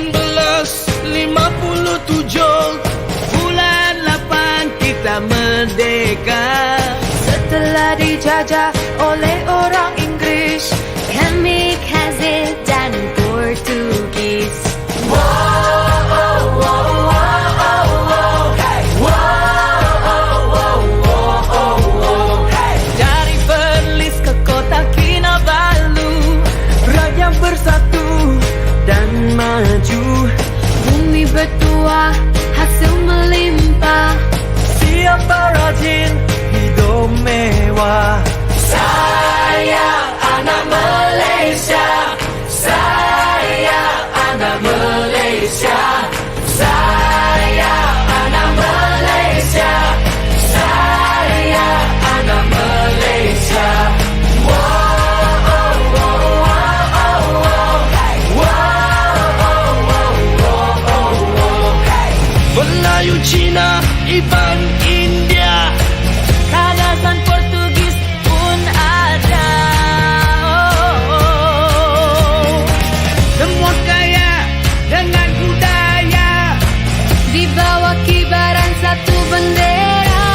1957 bulan 8 kita merdeka. Setelah dijajah oleh orang Inggris, kami Kazakh dan Portugis. Dari Perlis ke kota Kinabalu, Raya bersatu dan maju. Bumi bertuah, hasil melimpah. Siapa rajin, hidup mewah. Sayang anak Malaysia, sayang anak Malaysia, sayang anak Malaysia, sayang anak Malaysia. Melayu, Cina, Iban, India, Kadazan Portugis pun ada. semua kaya dengan budaya. Di bawah kibaran satu bendera.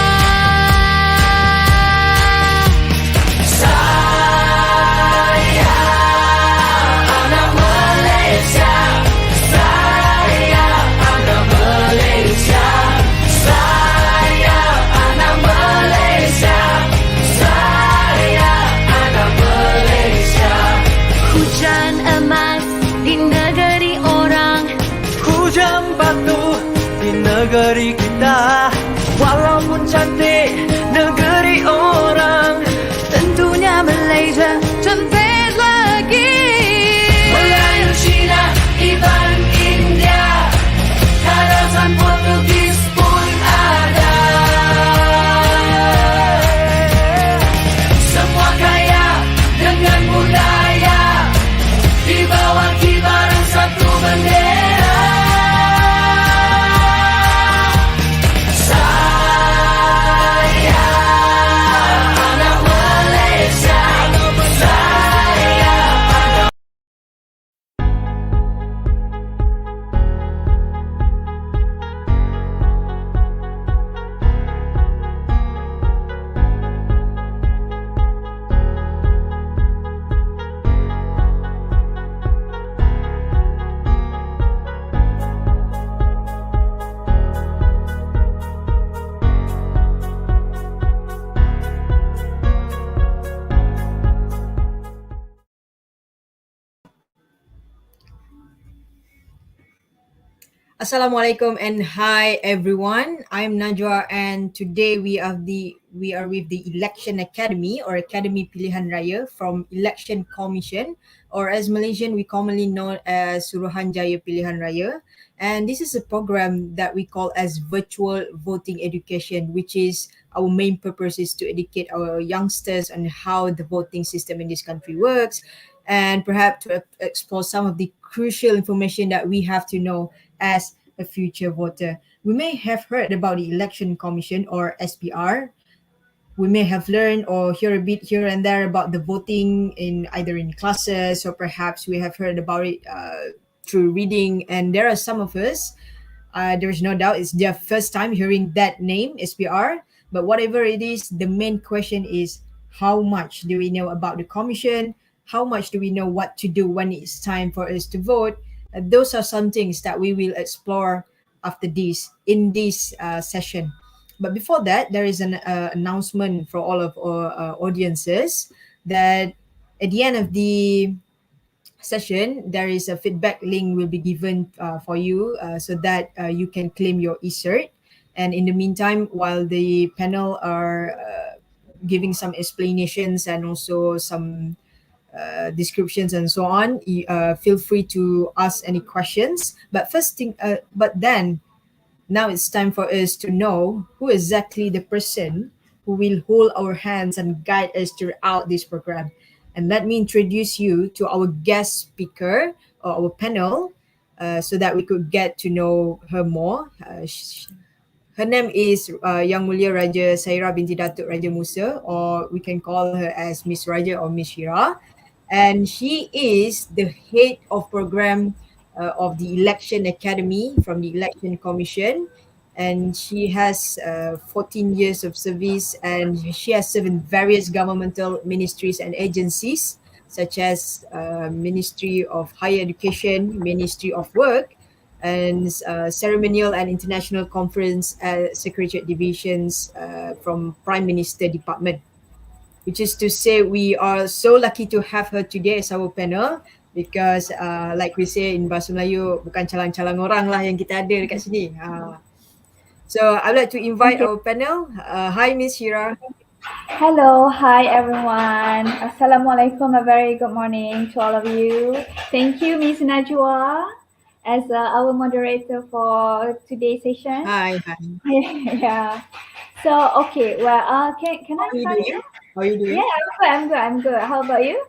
Sayang anak Malaysia, sayang anak Malaysia, sayang anak Malaysia, sayang anak Malaysia. Hujan emas di negeri orang, Hujan batu di negeri kita, walaupun cantik negeri orang. tentunya Malaysia cantik lagi. Melayu, Cina, Iban, India, Kadazan Portugis pun ada. Semua kaya dengan budaya, di bawah kibaran satu bendera. Sayang anak Malaysia, sayang anak. Assalamualaikum and hi everyone. I'm Najwa and today we are with the Election Academy or Akademi Pilihan Raya from Election Commission, or as Malaysian we commonly know as Suruhanjaya Pilihan Raya. And this is a program that we call as virtual voting education, which is our main purpose is to educate our youngsters on how the voting system in this country works, and perhaps to explore some of the crucial information that we have to know as a future voter. We may have heard about the Election Commission or SPR. We may have learned or hear a bit here and there about the voting in either in classes, or perhaps we have heard about it through reading. And there are some of us, there is no doubt it's their first time hearing that name, SPR. But whatever it is, the main question is how much do we know about the commission? How much do we know what to do when it's time for us to vote? Those are some things that we will explore after this in this session. But before that, there is an announcement for all of our audiences that at the end of the session, there is a feedback link will be given for you so that you can claim your e-cert. And in the meantime, while the panel are giving some explanations and also some descriptions and so on, feel free to ask any questions. But then now it's time for us to know who exactly the person who will hold our hands and guide us throughout this program. And let me introduce you to our guest speaker or our panel so that we could get to know her more. Her name is Yang Mulia Raja Saira binti Datuk Raja Musa, or we can call her as Miss Raja or Miss Shira. And she is the head of program of the Election Academy from the Election Commission, and she has 14 years of service, and she has served in various governmental ministries and agencies such as Ministry of Higher Education, Ministry of Work, and Ceremonial and International Conference Secretariat Divisions from Prime Minister Department. Which is to say, we are so lucky to have her today as our panel because like we say in bahasa Melayu, bukan calang-calang orang lah yang kita ada dekat sini. So I'd like to invite Okay. our panel. Hi Miss Shira. Hello, hi everyone. Assalamualaikum. A very good morning to all of you. Thank you, Miss Najwa, as our moderator for today's session. Hi. Yeah. So okay, well, can I How are you start? doing? How are you doing? Yeah, I'm good. How about you?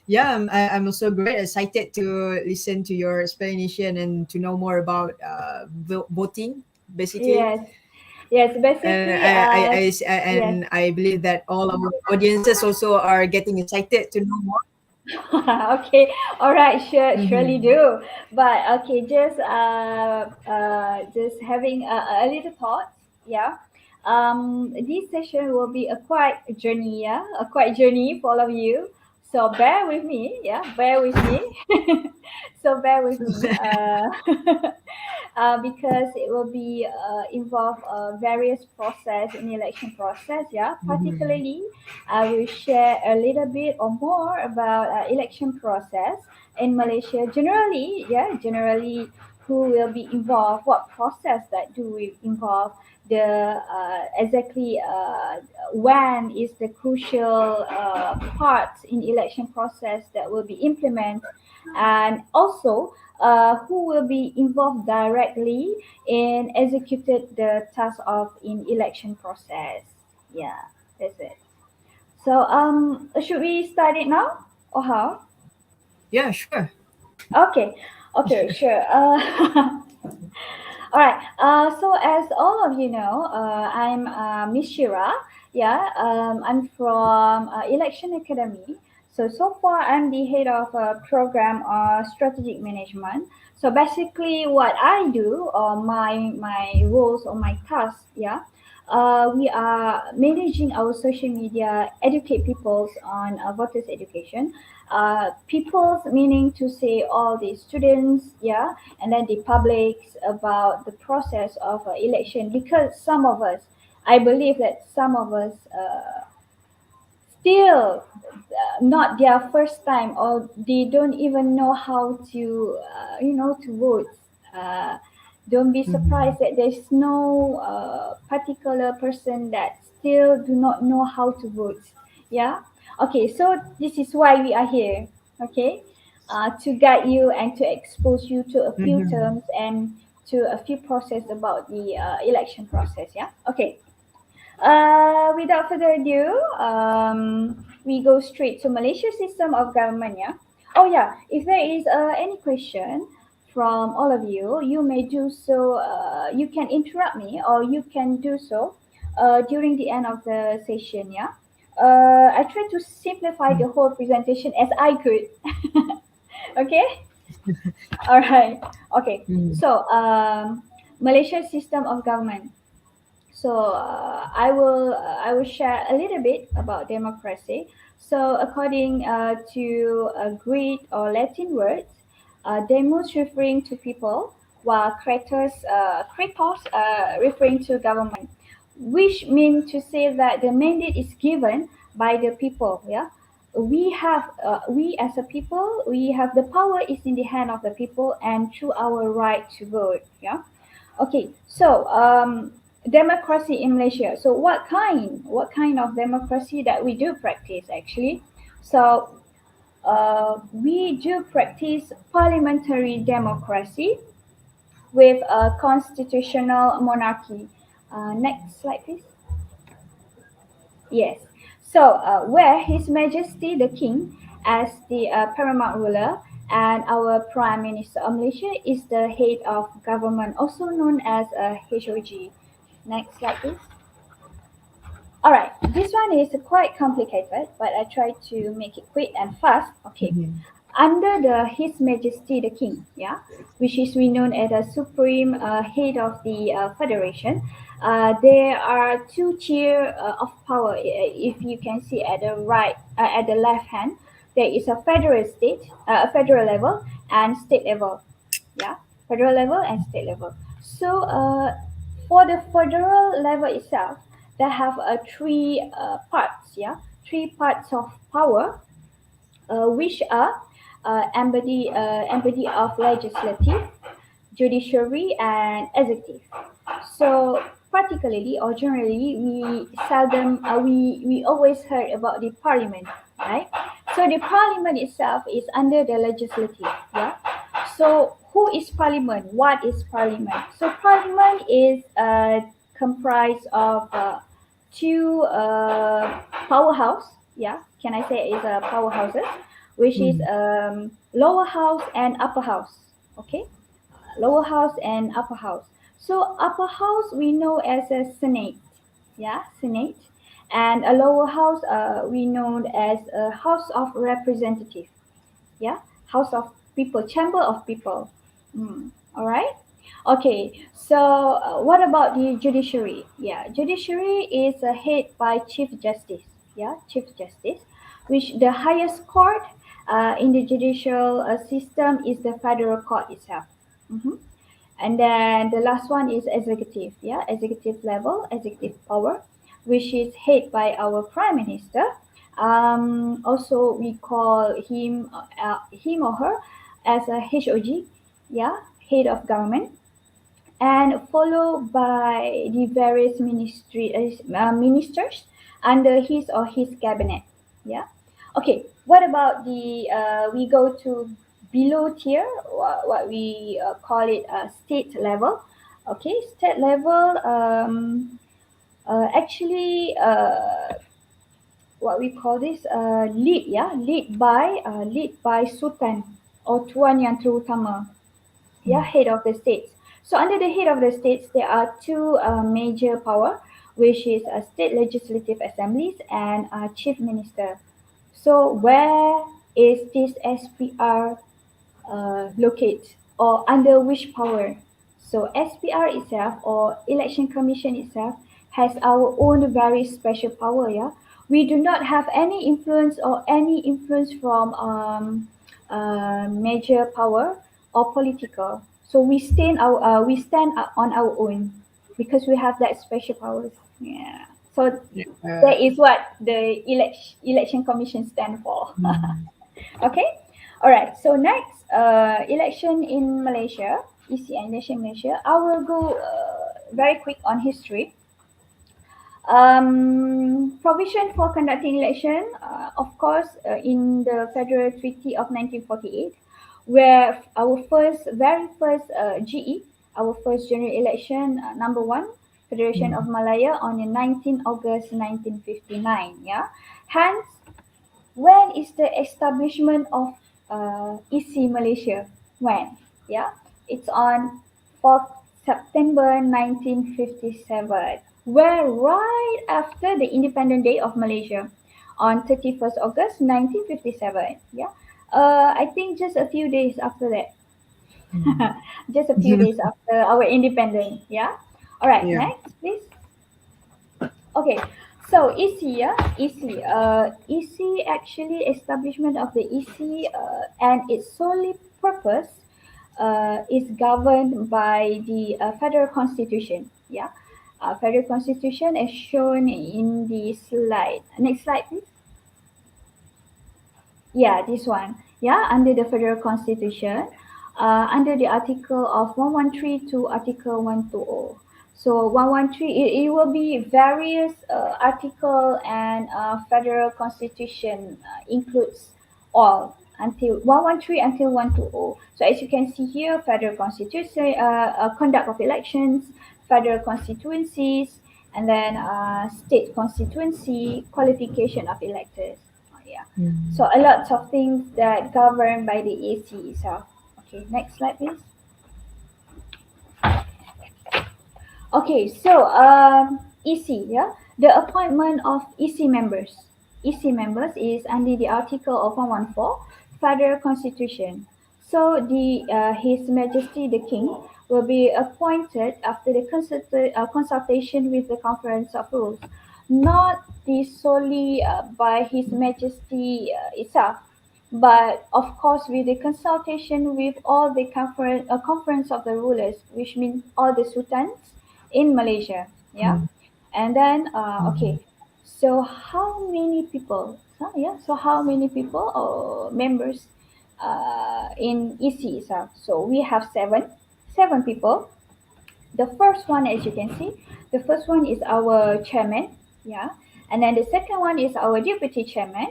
Yeah, I'm also great, excited to listen to your explanation and to know more about voting, basically. Yes. Basically, I believe that all our audiences also are getting excited to know more. Okay, all right, surely do. But okay, just having a little thought, yeah. This session will be a quite journey, a quite journey for all of you. So bear with me, bear with me. So bear with me, because it will be involve various process in election process, Particularly, I will share a little bit or more about election process in Malaysia. Generally, who will be involved, what process that do we involve, the exactly when is the crucial part in election process that will be implemented, and also who will be involved directly in executed the task of in election process. Yeah, that's it. So should we start it now or how? Yeah, sure. Okay, sure. All right. So as all of you know, I'm Miss Shira. Yeah. I'm from Election Academy. So far, I'm the head of program strategic management. So basically, what I do, or my roles or my tasks, we are managing our social media, educate people on voters education. People's meaning to say all the students, and then the publics about the process of election, because some of us, I believe that some of us still not their first time, or they don't even know how to to vote. Don't be surprised that there's no particular person that still do not know how to vote. Okay, so this is why we are here, okay, to guide you and to expose you to a few terms and to a few process about the election process. Okay. Without further ado, we go straight to Malaysia system of government. If there is any question from all of you, you may do so. You can interrupt me, or you can do so during the end of the session. I try to simplify the whole presentation as I could. Okay. All right. Okay. So, Malaysia system of government. So I will share a little bit about democracy. So according to Greek or Latin words, demos referring to people, while kratos referring to government, which means to say that the mandate is given by the people. We as a people, we have the power is in the hand of the people and through our right to vote. Okay, so democracy in Malaysia. So what kind of democracy that we do practice actually? So we do practice parliamentary democracy with a constitutional monarchy. Next slide, please. Yes. So where His Majesty the King as the paramount ruler, and our Prime Minister of Malaysia is the head of government, also known as a HOG. Next slide, please. All right, this one is quite complicated, but I try to make it quick and fast. Okay. Under His Majesty the King, which is renowned as the supreme head of the federation, there are two tiers of power. If you can see at the at the left hand, there is a federal state, federal level, and state level. Federal level and state level. So for the federal level itself, they have three parts. Three parts of power, which are embody of legislative, judiciary, and executive. So particularly or generally, we always heard about the parliament, right? So the parliament itself is under the legislative. So who is parliament? What is parliament? So parliament is comprised of two powerhouse. Can I say is a powerhouses, which is lower house and upper house. Okay, lower house and upper house. So upper house we know as a senate, senate, and a lower house we know as a house of representative, house of people, chamber of people. All right. Okay, so what about the judiciary? Judiciary is head by Chief Justice. Chief Justice, which the highest court in the judicial system is the federal court itself. And then the last one is executive. Executive level, executive power, which is head by our prime minister. Also, we call him or her as a HOG, head of government, and followed by the various ministers under his or his cabinet. Okay, what about the we go to below tier, what we call it state level. Okay, state level actually what we call this lead by sultan or tuan yang terutama, head of the states. So under the head of the states, there are two major power, which is state legislative assemblies and chief minister. So where is this SPR located, or under which power? So SPR itself, or Election Commission itself, has our own very special power. We do not have any influence from major power or political. So we stand on our own because we have that special powers. So that is what the election commission stand for. Okay. All right. So next, election in Malaysia, EC election in Malaysia. I will go very quick on history. Provision for conducting election, of course, in the Federal Treaty of 1948, where our very first GE, our first general election, number 1, Federation of Malaya on the 19 August 1959. Hence, when is the establishment of EC Malaysia? When? It's on 4th September 1957. Where right after the Independent Day of Malaysia on 31st August 1957. I think just a few days after that. Just a few days after our independence. All right, next please. Okay, so EC, EC actually establishment of the EC and its solely purpose is governed by the Federal Constitution. Federal Constitution as shown in the slide. Next slide, please. This one. Under the Federal Constitution, under the article of 113 to article 120. So 113, it will be various article, and Federal Constitution includes all until 113 until 120. So as you can see here, Federal Constitution, conduct of elections, federal constituencies, and then state constituency, qualification of electors. So a lot of things that governed by the AC itself. Okay, next slide, please. Okay, so EC, The appointment of EC members. EC members is under the Article of 114 Federal Constitution. So His Majesty the King will be appointed after the consultation with the Conference of Rules, not solely by His Majesty itself, but of course with the consultation with all the conference of the rulers, which means all the sultans in Malaysia. Yeah. And then okay, so how many people? So how many people or members in EC itself? So we have seven people. The first one, as you can see, the first one is our chairman, yeah, and then the second one is our deputy chairman,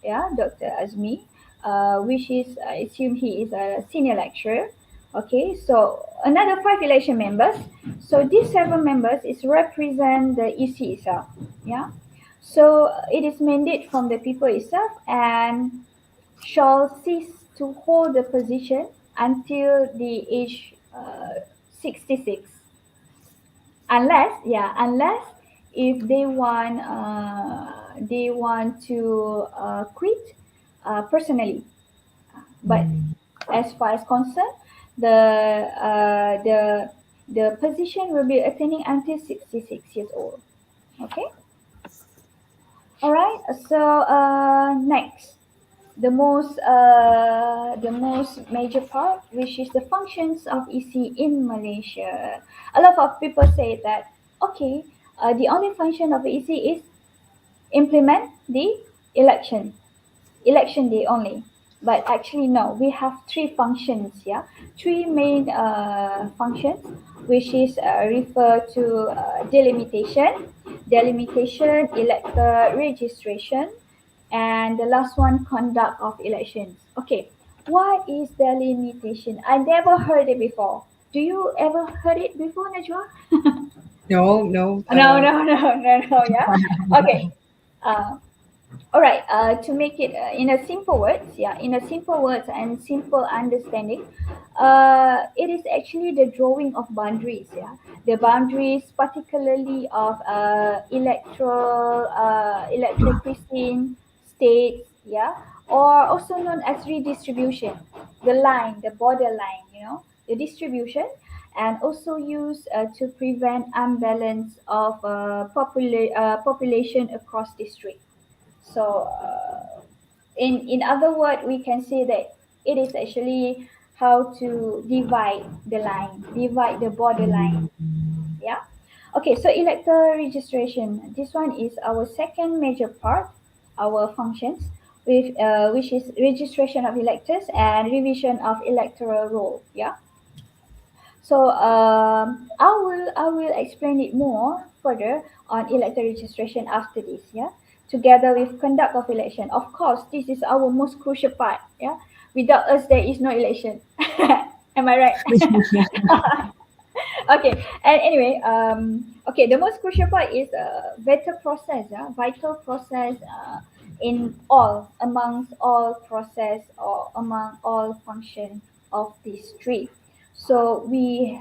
yeah, Dr. Azmi, which is I assume he is a senior lecturer. Okay, so another 5 election members. So these 7 members is represent the EC itself, yeah. So it is mandate from the people itself and shall cease to hold the position until the age 66, unless if they want to quit personally. But as far as concerned, the position will be attaining until 66 years old. Okay. All right. So next, the most major part, which is the functions of EC in Malaysia. A lot of people say that okay, the only function of EC is implement the election day only. But actually no, we have 3 functions, yeah, 3 main functions, which is refer to delimitation, elector registration, and the last one, conduct of elections. Okay, what is delimitation? I never heard it before. Do you ever heard it before, Najwa? No. No. Yeah. Okay. All right. To make it in a simple words, and simple understanding, it is actually the drawing of boundaries. Yeah, the boundaries, particularly of electoral precinct, states. Yeah, or also known as redistribution, the line, the border line. The distribution, and also used to prevent unbalance of population across district. So, in other words, we can say that it is actually how to divide the border line. Yeah. Okay. So electoral registration. This one is our second major part, our functions, which is registration of electors and revision of electoral roll. Yeah. So I will explain it more further on electoral registration after this, yeah. Together with conduct of election. Of course, this is our most crucial part, yeah. Without us, there is no election. Am I right? Okay. And anyway, okay, the most crucial part is vital process, amongst all process or among all function of these 3. So we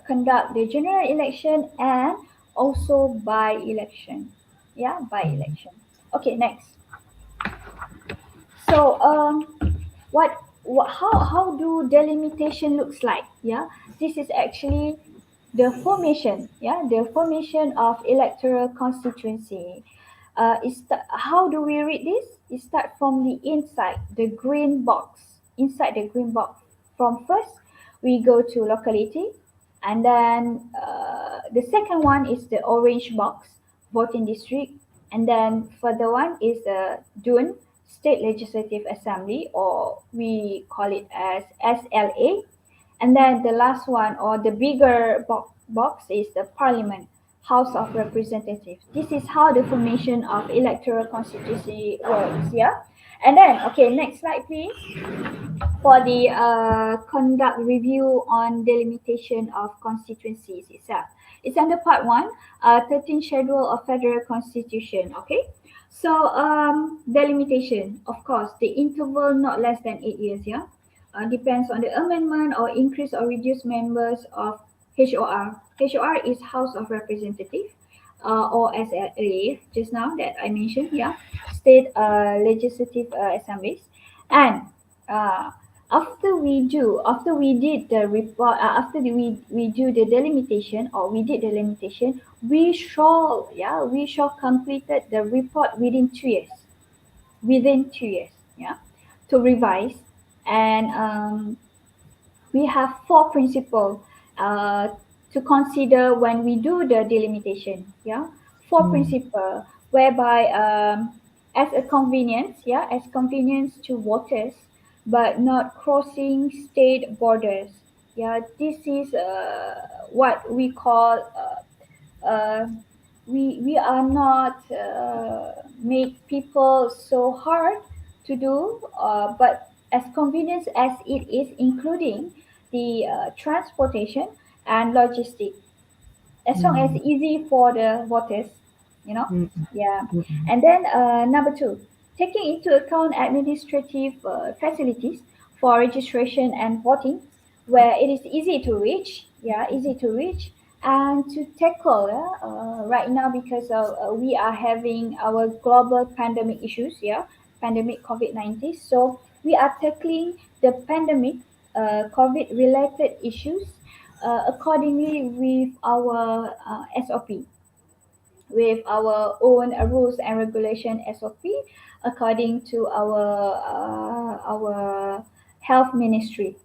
conduct the general election and also by-election. Yeah, by-election. Okay, next. So how do delimitation looks like? Yeah, this is actually the formation. Yeah, the formation of electoral constituency. How do we read this? It start from the inside, the green box. Inside the green box. From first, we go to locality, and then the second one is the orange box, voting district, and then further one is the DUN, State Legislative Assembly, or we call it as SLA, and then the last one or the bigger box is the Parliament, House of Representatives. This is how the formation of electoral constituency works. Yeah, and then okay, next slide please. For the conduct review on delimitation of constituencies itself. It's under part 1, 13th schedule of Federal Constitution. Okay, so delimitation, of course, the interval not less than 8 years. Yeah, depends on the amendment or increase or reduce members of HOR. HOR is House of Representatives. or SLA just now that I mentioned, state legislative assemblies. And after we did the report, we do the delimitation, or we did the delimitation, we shall completed the report within 2 years, yeah, to revise. And we have 4 principles to consider when we do the delimitation. 4 principles whereby as a convenience, to voters, but not crossing state borders. This is what we call we are not make people so hard to do, but as convenience as it is, including the transportation and logistic, as long as easy for the voters, you know. And then number 2, taking into account administrative facilities for registration and voting, where it is easy to reach, and to tackle right now, because we are having our global pandemic issues, pandemic COVID-19. So we are tackling the pandemic COVID related issues accordingly with our SOP, with our own rules and regulation SOP, according to our health ministry.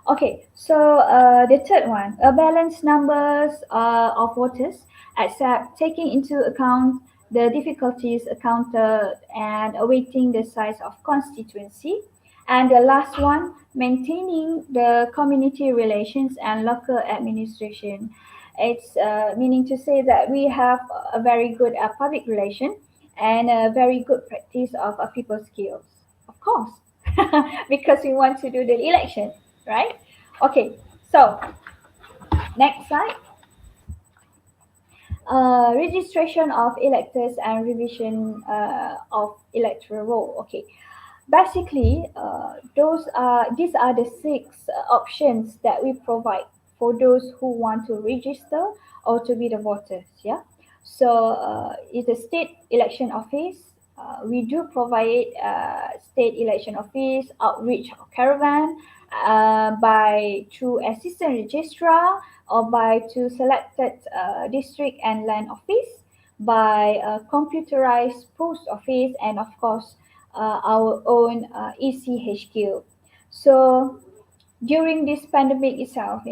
Okay, so the third one, a balanced numbers of voters, except taking into account the difficulties encountered and awaiting the size of constituency. And the last one, maintaining the community relations and local administration. It's meaning to say that we have a very good public relation and a very good practice of people skills, of course, because we want to do the election, right? Okay, so next slide. Registration of electors and revision of electoral roll. Okay, basically, these are the 6 options that we provide for those who want to register or to be the voters. So it's the state election office. We do provide state election office outreach caravan by through assistant registrar, or by to selected district and land office, by computerized post office, and of course our own ECHQ. So during this pandemic itself,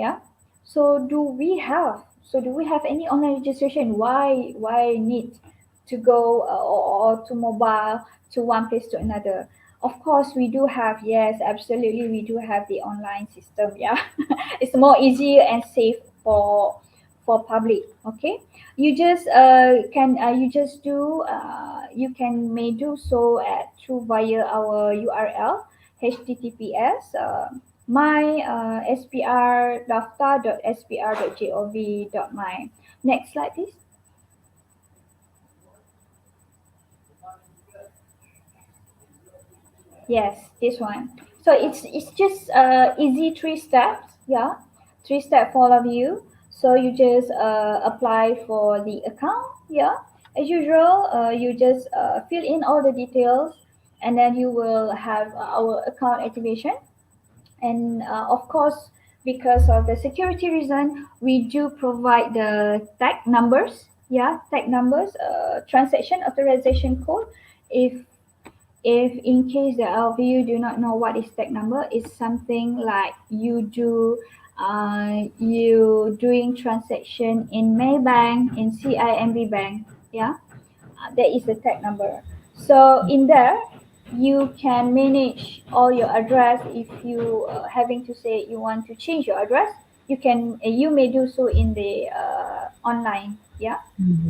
so do we have any online registration? Why need to go or to mobile to one place to another? Of course we do have, yes, absolutely, we do have the online system. It's more easy and safe for public. Okay, you just may do so through via our URL, https my spr.daftar.spr.gov.my. Next slide, please. Yes, this one. So it's just easy 3 steps. 3 steps for all of you. So you just apply for the account. As usual, you just fill in all the details, and then you will have our account activation. And of course, because of the security reason, we do provide the tag numbers. Tag numbers, transaction authorization code. If in case that all of you do not know what is tag number, it's something like you doing transaction in Maybank, in CIMB Bank. That is the tag number. So in there, you can manage all your address. If you having to say you want to change your address, you may do so in the online. All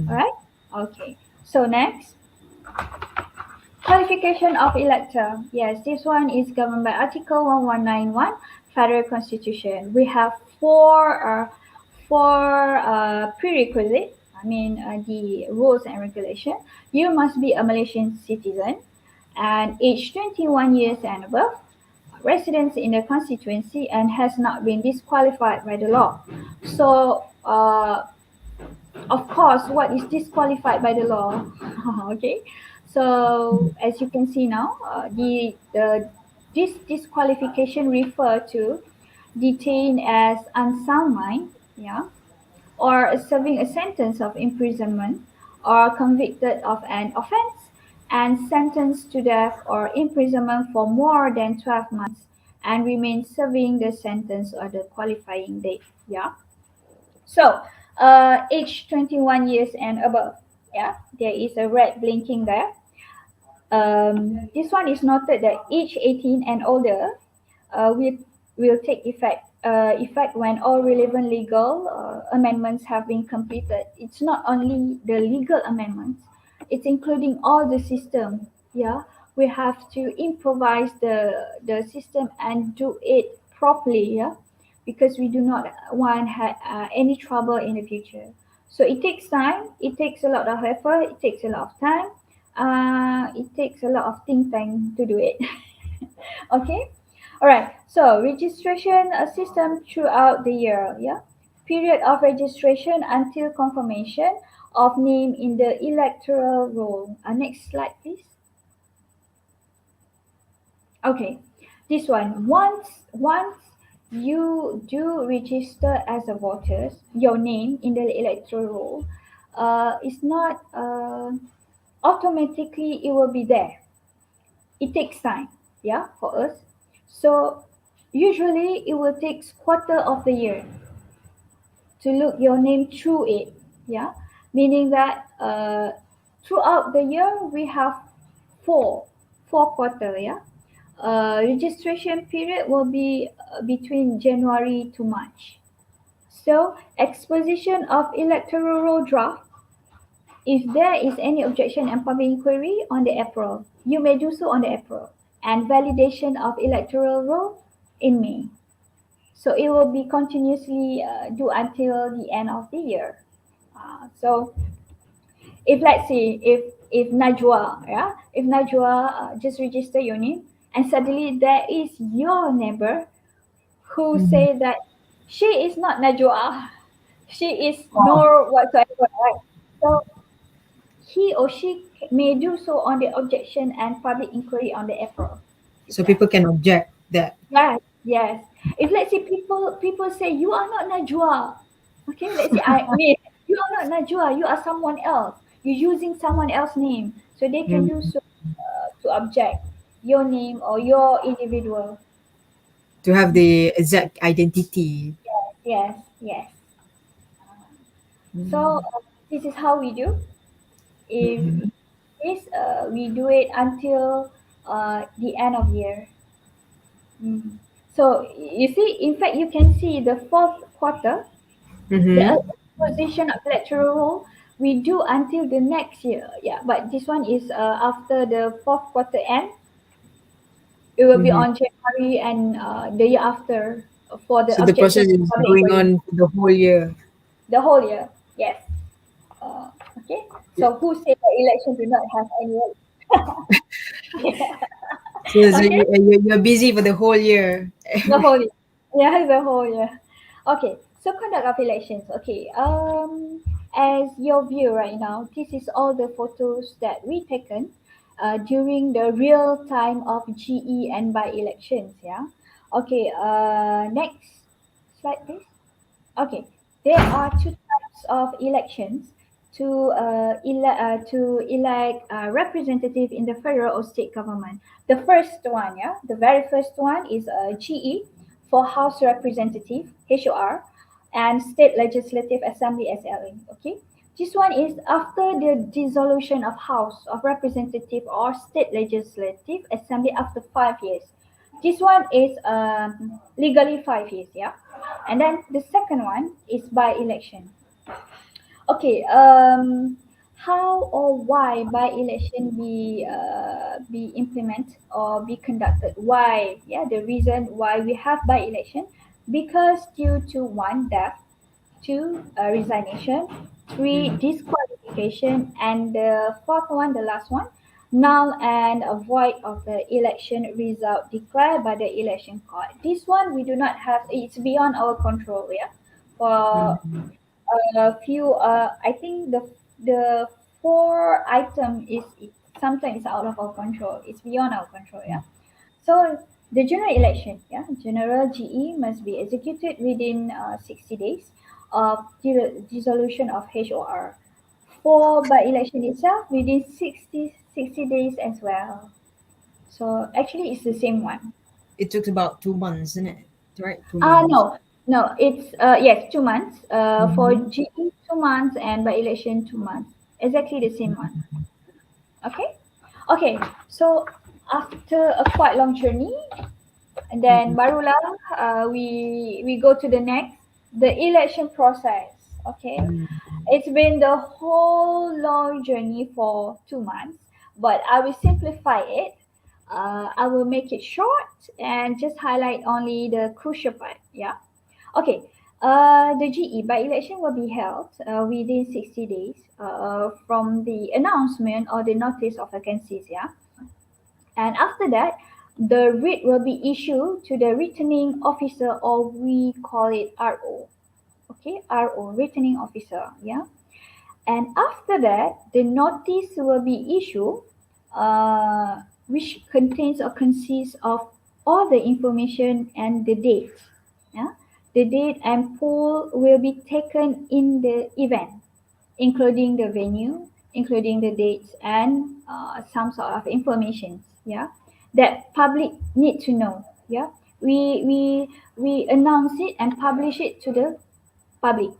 right. Okay. So next, qualification of elector. Yes, this one is governed by Article 1191 Federal Constitution. We have four prerequisites. The rules and regulation. You must be a Malaysian citizen and age 21 years and above, residence in the constituency, and has not been disqualified by the law. So of course, what is disqualified by the law. Okay, so as you can see now, this disqualification refer to detained as unsound mind, yeah, or serving a sentence of imprisonment, or convicted of an offense and sentenced to death or imprisonment for more than 12 months and remain serving the sentence or the qualifying date. Yeah. So, age 21 years and above. Yeah, there is a red blinking there. This one is noted that age 18 and older will take effect when all relevant legal amendments have been completed. It's not only the legal amendments; it's including all the system. Yeah, we have to improvise the system and do it properly. Yeah, because we do not want any trouble in the future. So it takes time. It takes a lot of effort. It takes a lot of time. It takes a lot of think tank to do it. Okay. All right. So registration system throughout the year. Yeah. Period of registration until confirmation of name in the electoral roll. Next slide, please. Okay. This one. Once you do register as a voter, your name in the electoral roll is not automatically it will be there. It takes time, yeah, for us. So usually it will take quarter of the year to look your name through it, yeah, meaning that throughout the year we have four quarter, yeah. Registration period will be between January to March. So exposition of electoral roll draft. If there is any objection and public inquiry on the April, you may do so on the April, and validation of electoral roll in May. So it will be continuously do until the end of the year. So if let's say if Najwa, yeah, if Najwa just register your name and suddenly there is your neighbor who say that she is not Najwa, she is Noor whatsoever, right? So he or she may do so on the objection and public inquiry on the April. So people can object that. Yes, yes. If let's say people say you are not Najwa, okay, let's say I mean you are not Najwa, you are someone else. You're using someone else's name, so they can do so to object your name or your individual. To have the exact identity. Yes, yes. So this is how we do. If this we do it until the end of year. Mm. So you see, in fact, you can see the fourth quarter, the position of electoral roll we do until the next year. Yeah, but this one is after the fourth quarter end. It will be on January and the year after for the So the process objection is public going inquiry. on the whole year. The whole year. Yes. Okay. So who said the election do not have any? So Okay. you're busy for the whole year. The whole year. Yeah, the whole year. Okay, so conduct of elections. Okay, as your view right now, this is all the photos that we taken during the real time of GE and by elections. Yeah. Okay. Next slide, please. Okay, there are two types of elections to elect representative in the federal or state government. The first one, yeah, the very first one is GE for House Representative HOR and State Legislative Assembly (SLA). Okay, this one is after the dissolution of House of Representative or State Legislative Assembly after 5 years. This one is legally 5 years, yeah. And then the second one is by election. Okay, how or why by election be implemented or be conducted? Why? Yeah, the reason why we have by election because due to one death, two resignation, three disqualification, and the fourth one, the last one, null and void of the election result declared by the election court. This one we do not have. It's beyond our control. Yeah, for a few. I think the four item is sometimes out of our control. It's beyond our control. Yeah. So the general election, yeah, general GE must be executed within 60 days of dissolution of HOR. For by election itself, within 60 days as well. So actually, it's the same one. It took about 2 months, isn't it? Right, 2 months. No, it's yes, 2 months. For Mm-hmm. GE 2 months and by election 2 months. Exactly the same one. Okay, okay. So after a quite long journey, and then barulah we go to the next, the election process. Okay, it's been the whole long journey for 2 months, but I will simplify it. I will make it short and just highlight only the crucial part. Yeah. Okay. The GE by election will be held within 60 days from the announcement or the notice of vacancies. Yeah. And after that, the writ will be issued to the returning officer, or we call it RO. Okay, RO, returning officer. Yeah. And after that, the notice will be issued, which contains or consists of all the information and the date. Yeah, the date and poll will be taken in the event, including the venue, including the dates, and some sort of information. Yeah, that public need to know. Yeah, we announce it and publish it to the public.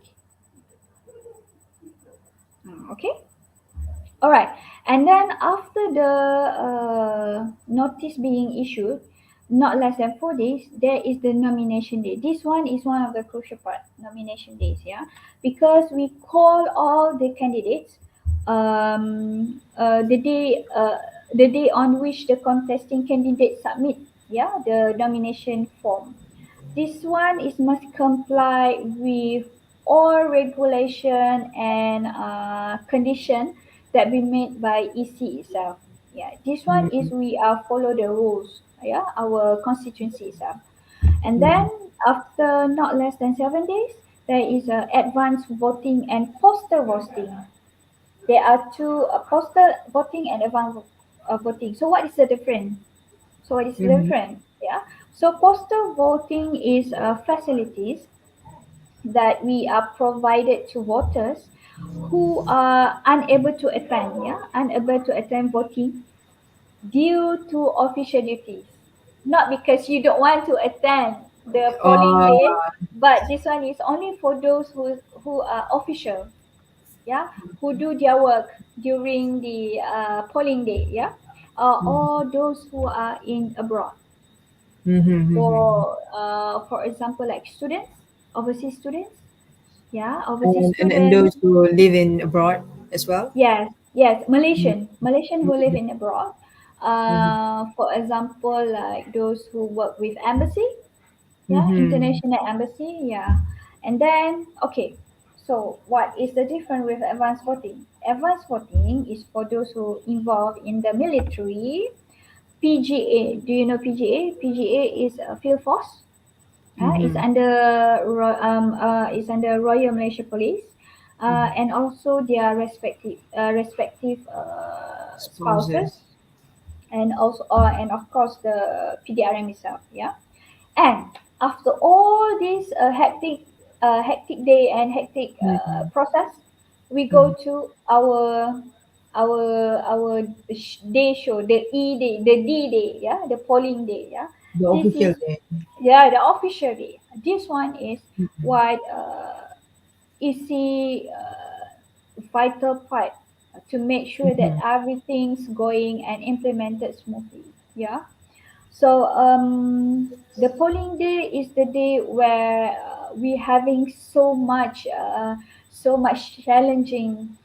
Okay. All right. And then after the notice being issued, not less than 4 days, there is the nomination day. This one is one of the crucial part, nomination days, yeah, because we call all the candidates the day on which the contesting candidate submit, yeah, the nomination form. This one is must comply with all regulation and condition that be made by EC itself. Yeah, this one is we follow the rules. Yeah, our constituency itself. And then after not less than 7 days, there is advanced voting and postal voting. There are two, postal voting and advanced voting. So what is the difference? So what is the Mm-hmm. difference? Yeah. So postal voting is facilities that we are provided to voters who are unable to attend, yeah, unable to attend voting due to official duties. Not because you don't want to attend the polling Uh, day, but this one is only for those who are official, yeah, who do their work during the polling day, yeah, or those who are in abroad. For example, like students, overseas students, yeah, overseas and those students. who live in abroad as well. Yes, yes, Malaysian who live in abroad. Mm-hmm. For example, like those who work with embassy, yeah, Mm-hmm. international embassy, yeah. And then, okay, so what is the difference with advanced voting? Advanced voting is for those who involved in the military. PGA, do you know PGA? PGA is a field force. It's Mm-hmm. under it's under Royal Malaysia Police, and also their respective spouses, Spouses. and also and of course the PDRM itself. Yeah, and after all this hectic day and hectic Mm-hmm. process, we Mm-hmm. go to our day show, the E day, the D day, yeah, the polling day, yeah. The This official is, day. yeah, the official day. This one is what is the vital part to make sure that Mm-hmm. everything's going and implemented smoothly. Yeah. So the polling day is the day where we having so much challenging,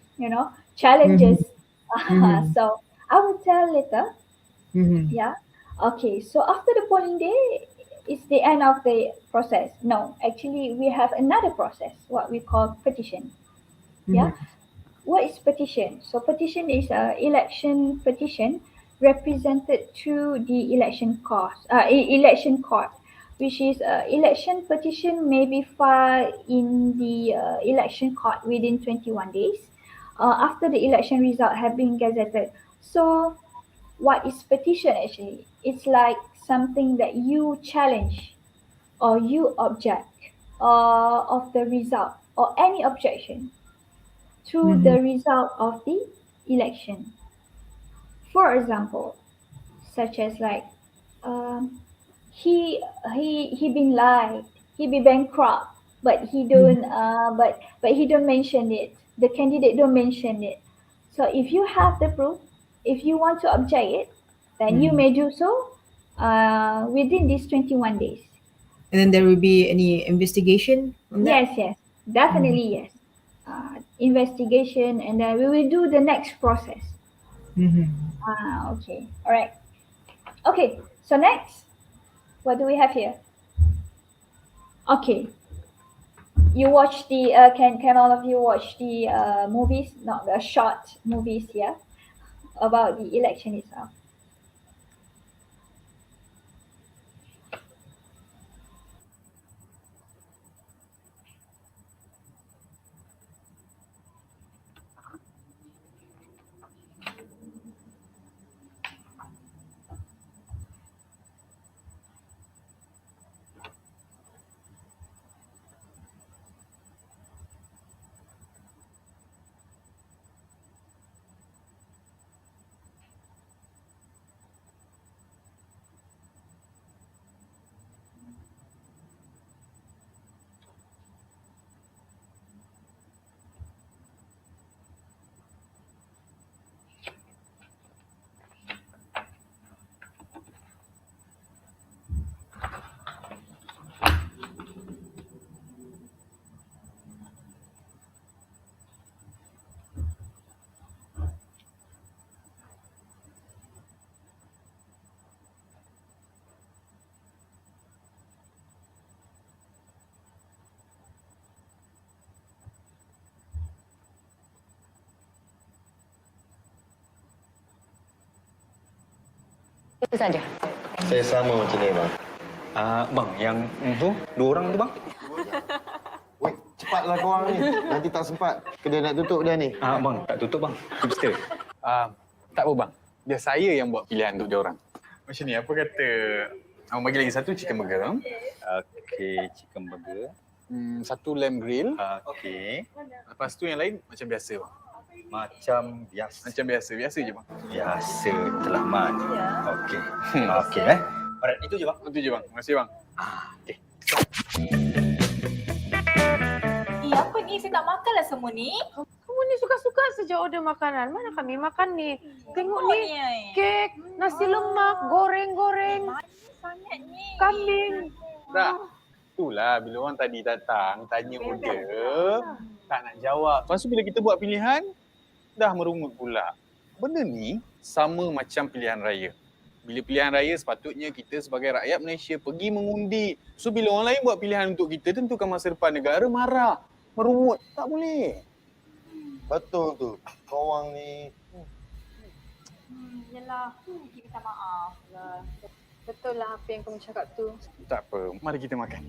challenges. Mm-hmm. Mm-hmm. So I will tell later. Mm-hmm. Yeah. Okay. So after the polling day, it's the end of the process. No, actually, we have another process, what we call petition. Yeah. Mm-hmm. What is petition? So petition is a election petition represented to the election court, election court, which is election petition may be filed in the election court within 21 days after the election result have been gazetted. So what is petition actually? It's like something that you challenge or you object of the result or any objection to the result of the election. For example, such as like um, he been lied, he be bankrupt, but he don't but he don't mention it. The candidate don't mention it. So if you have the proof, if you want to object it, then you may do so within these 21 days. And then there will be any investigation on that? Yes, definitely yes. Investigation, and then we will do the next process. Okay, all right. Okay, so next, what do we have here? Okay, you watch the can all of you watch the movies, not the short movies here about the election itself? Itu saja. Saya sama macam ni, bang. Bang, yang tu, 2 orang tu bang. Weh, cepatlah korang ni. Nanti tak sempat. Kedai nak tutup dah ni. Bang, tak tutup bang. Kita. Tak apa bang. Biar saya yang buat pilihan untuk dia orang. Macam ni, apa kata abang bagi lagi satu chicken burger. Okey, chicken burger. Satu lamb grill. Okey. Lepas tu yang lain macam biasa bang. Macam biasa. Macam biasa. Biasa je bang. Biasa, Telaman. Okey. Okey, Alright, itu je bang. Itu je bang. Terima kasih bang. Okey. Apa ni? Saya tak makanlah semua ni. Kamu ni suka-suka saja order makanan. Mana kami makan ni? Tengok ni, kek, nasi lemak, goreng-goreng, Sangat ni. kambing. Dah. Itulah bila orang tadi datang tanya order, tak nak jawab. Lepas tu bila kita buat pilihan, dah merungut pula. Benda ni sama macam pilihan raya. Bila pilihan raya sepatutnya kita sebagai rakyat Malaysia pergi mengundi. So bila orang lain buat pilihan untuk kita, tentukan masa depan negara, marah, merungut. Tak boleh. Betul tu. Korang ni. Yelah, kita minta maaf lah. Betul lah apa yang kamu cakap tu. Tak apa, mari kita makan.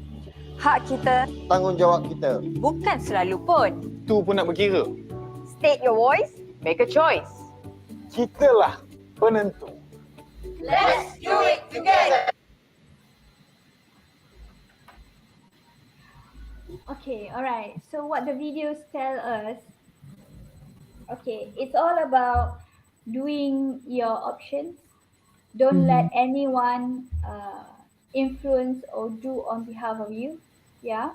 Hak kita Tanggungjawab kita. bukan selalu pun. Tu pun nak berkira. State your voice, make a choice. Kitalah penentu. Let's do it together. Okay, alright. So what the videos tell us, okay, it's all about doing your options. Don't let anyone influence or do on behalf of you, yeah.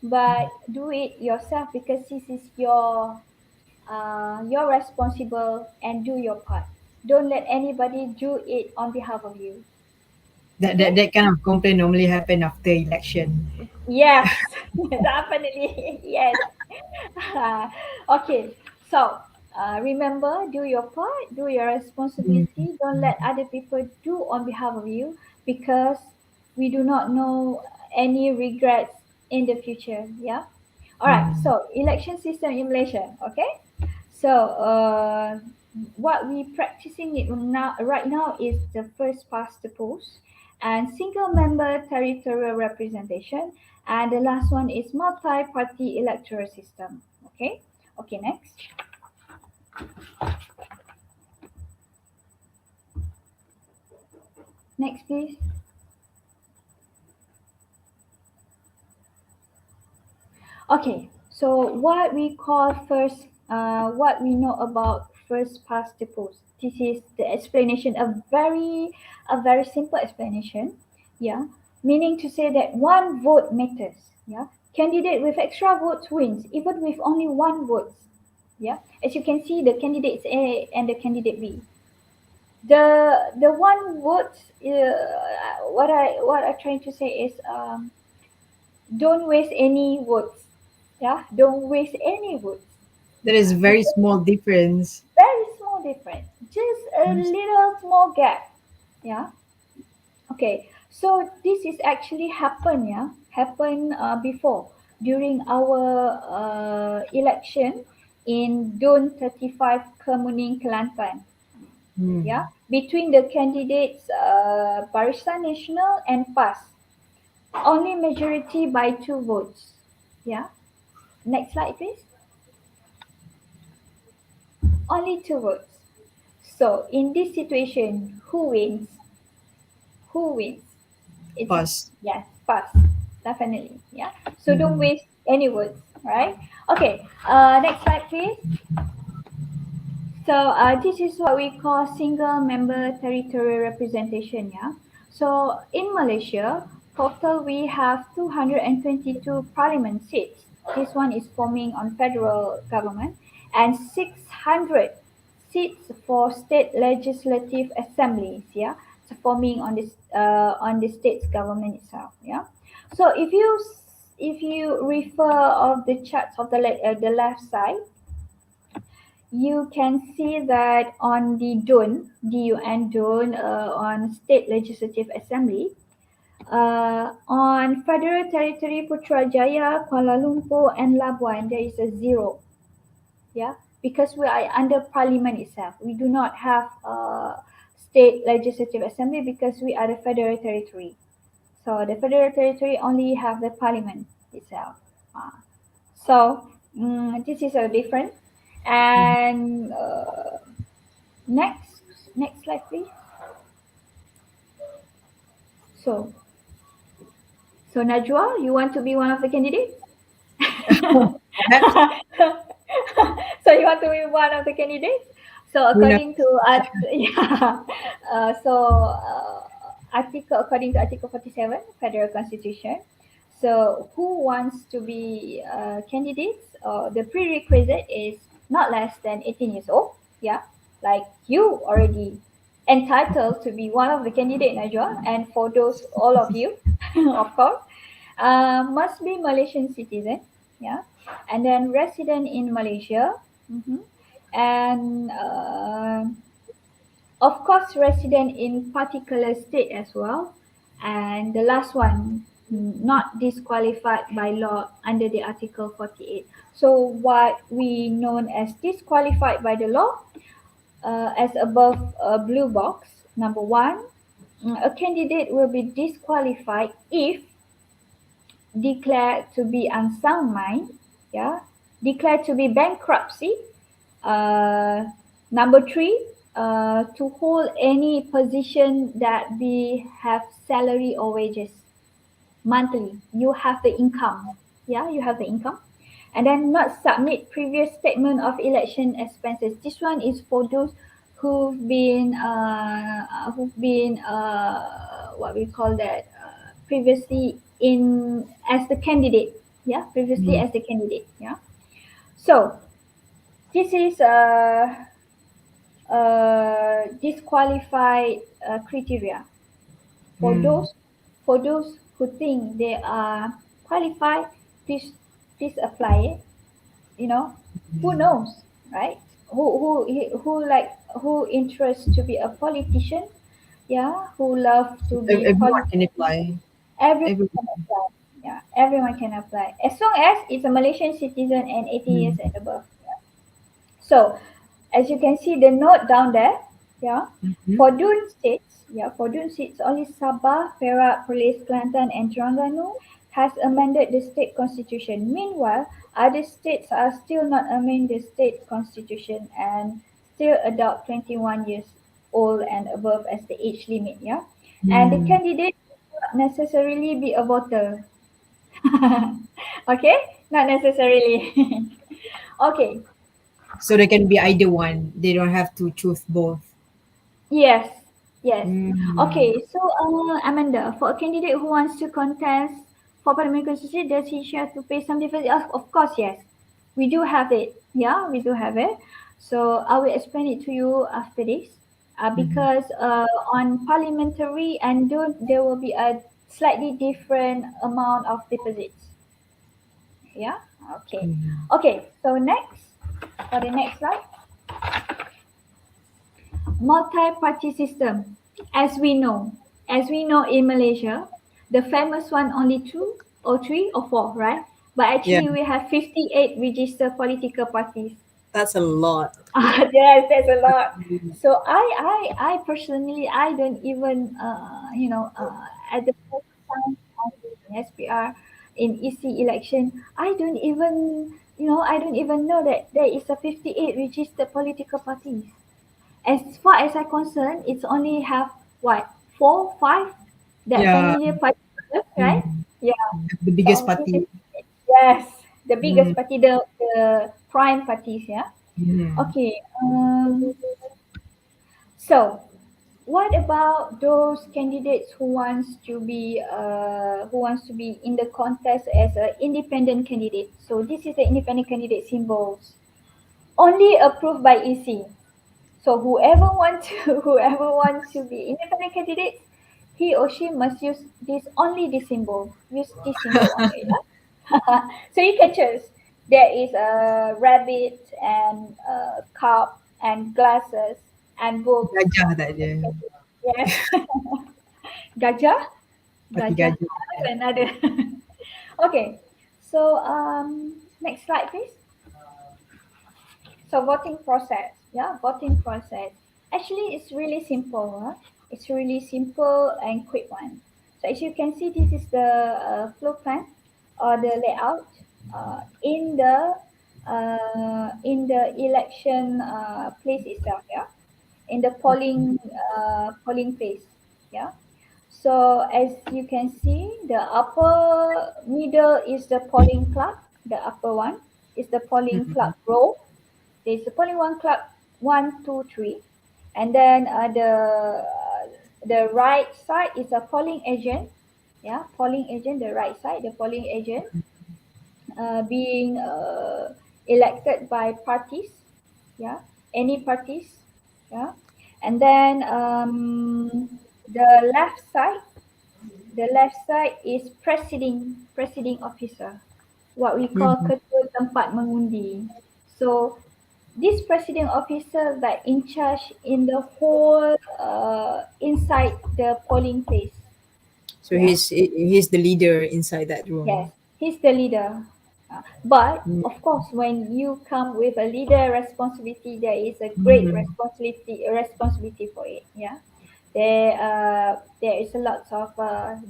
But do it yourself because this is your you're responsible and do your part. Don't let anybody do it on behalf of you. That kind of complaint normally happen after election. Yes, definitely. Yes. Okay. So remember, do your part, do your responsibility. Don't let other people do on behalf of you because we do not know any regrets in the future. Yeah. All right. So election system in Malaysia. Okay. So what we practicing it now right now is the first past the post, and single member territorial representation. And the last one is multi-party electoral system. Okay, next. Next, please. Okay, so what we call what we know about first past the post. This is the explanation, a very simple explanation. Yeah, meaning to say that one vote matters. Yeah, candidate with extra votes wins, even with only one vote. Yeah, as you can see, the candidates A and the candidate B. The one vote. What I'm trying to say is don't waste any votes. Yeah, don't waste any votes. There is very small difference. Very small difference. Just a little small gap. Yeah. Okay. So this is actually happened. Yeah, happened before during our election in Dun 35 Kemuning, Kelantan. Yeah, between the candidates Barisan Nasional and PAS. Only majority by 2 votes. Yeah. Next slide, please. Only 2 votes. So in this situation, who wins? Who wins? PAS. Yes, PAS. Definitely. Yeah. So don't waste any votes, right? Okay. Next slide, please. So this is what we call single member territorial representation. Yeah. So in Malaysia, total we have 222 parliament seats. This one is forming on federal government, and 600 seats for state legislative assemblies. Yeah, so forming on the state's government itself. Yeah. So if you refer of the charts of the left side, you can see that on the DUN on State Legislative Assembly, on Federal Territory Putrajaya, Kuala Lumpur and Labuan, there is a 0. Yeah, because we are under Parliament itself. We do not have State Legislative Assembly because we are the Federal Territory. So the Federal Territory only have the Parliament itself. So this is a different. And next slide, please. So Najwa, you want to be one of the candidates? So you want to be one of the candidates? So according to according to Article 47 Federal Constitution, so who wants to be candidates? The prerequisite is not less than 18 years old. Yeah, like you already entitled to be one of the candidate, Najwa. And for those, all of you, of course, must be Malaysian citizen. Yeah, and then resident in Malaysia. And of course, resident in particular state as well. And the last one, not disqualified by law under the Article 48. So what we known as disqualified by the law, as above blue box, number 1, a candidate will be disqualified if declared to be unsound mind, yeah, declared to be bankruptcy. Number 3, to hold any position that we have salary or wages monthly. You have the income. Yeah, you have the income. And then not submit previous statement of election expenses. This one is for those who've been what we call that, previously as the candidate. Yeah, previously as the candidate. Yeah. So this is disqualified criteria for those who think they are qualified. Please apply it. You know, who knows, right? Who interests to be a politician? Yeah, who love to be. Everyone can apply. Everyone can apply. Yeah, everyone can apply as long as it's a Malaysian citizen and 80 years and above. Yeah. So, as you can see the note down there, yeah, for Dun states, Yeah, for those seats only Sabah, Perak, Perlis, Kelantan and Terengganu has amended the state constitution. Meanwhile, other states are still not amending the state constitution and still adopt 21 years old and above as the age limit. Yeah, and the candidate will not necessarily be a voter. Okay, not necessarily. Okay, So they can be either one. They don't have to choose both. yes, yes. Mm. Okay, so Amanda, for a candidate who wants to contest for Parliament Constituency, does he have to pay some deposit? Of course, yes. We do have it. Yeah, we do have it. So I will explain it to you after this. Because on parliamentary and don't, there will be a slightly different amount of deposits. Yeah. Okay. Okay. So next, for the next slide, multi-party system. As we know in Malaysia, the famous one only two or three or four, right? But actually we have 58 registered political parties. That's a lot. Yes, that's a lot. So I personally, I don't even, at the first time I did an SPR in EC election, I don't even know that there is a 58 registered political parties. As far as I'm concerned, it's only have what, 4, 5 that familiar party, right? Yeah. The biggest So, party. yes, the biggest party, the prime parties, yeah. Okay. So, what about those candidates who wants to be in the contest as an independent candidate? So this is the independent candidate symbols, only approved by EC. So whoever wants to be independent candidate, he or she must use this symbol. Use this symbol only. Yeah? So you can choose. There is a rabbit and a cup and glasses and books. Gajah tak ada. Yes. Gajah? Parti gajah. Another. Okay. So next slide please. So voting process. Yeah, voting process. Actually, it's really simple. It's really simple and quick one. So as you can see, this is the flow plan or the layout in the election place itself. Yeah, in the polling place. Yeah. So as you can see, the upper middle is the polling clerk. The upper one is the polling clerk row. There's a polling one clerk 1, 2, 3, and then the right side is a polling agent. Yeah, polling agent. The right side, the polling agent, being elected by parties. Yeah, any parties. Yeah, and then the left side is presiding officer, what we call ketua tempat mengundi. So this presiding officer that in charge in the whole inside the polling place. So he's the leader inside that room. Yes, he's the leader. But of course, when you come with a leader responsibility, there is a great responsibility for it. Yeah, there is a lot of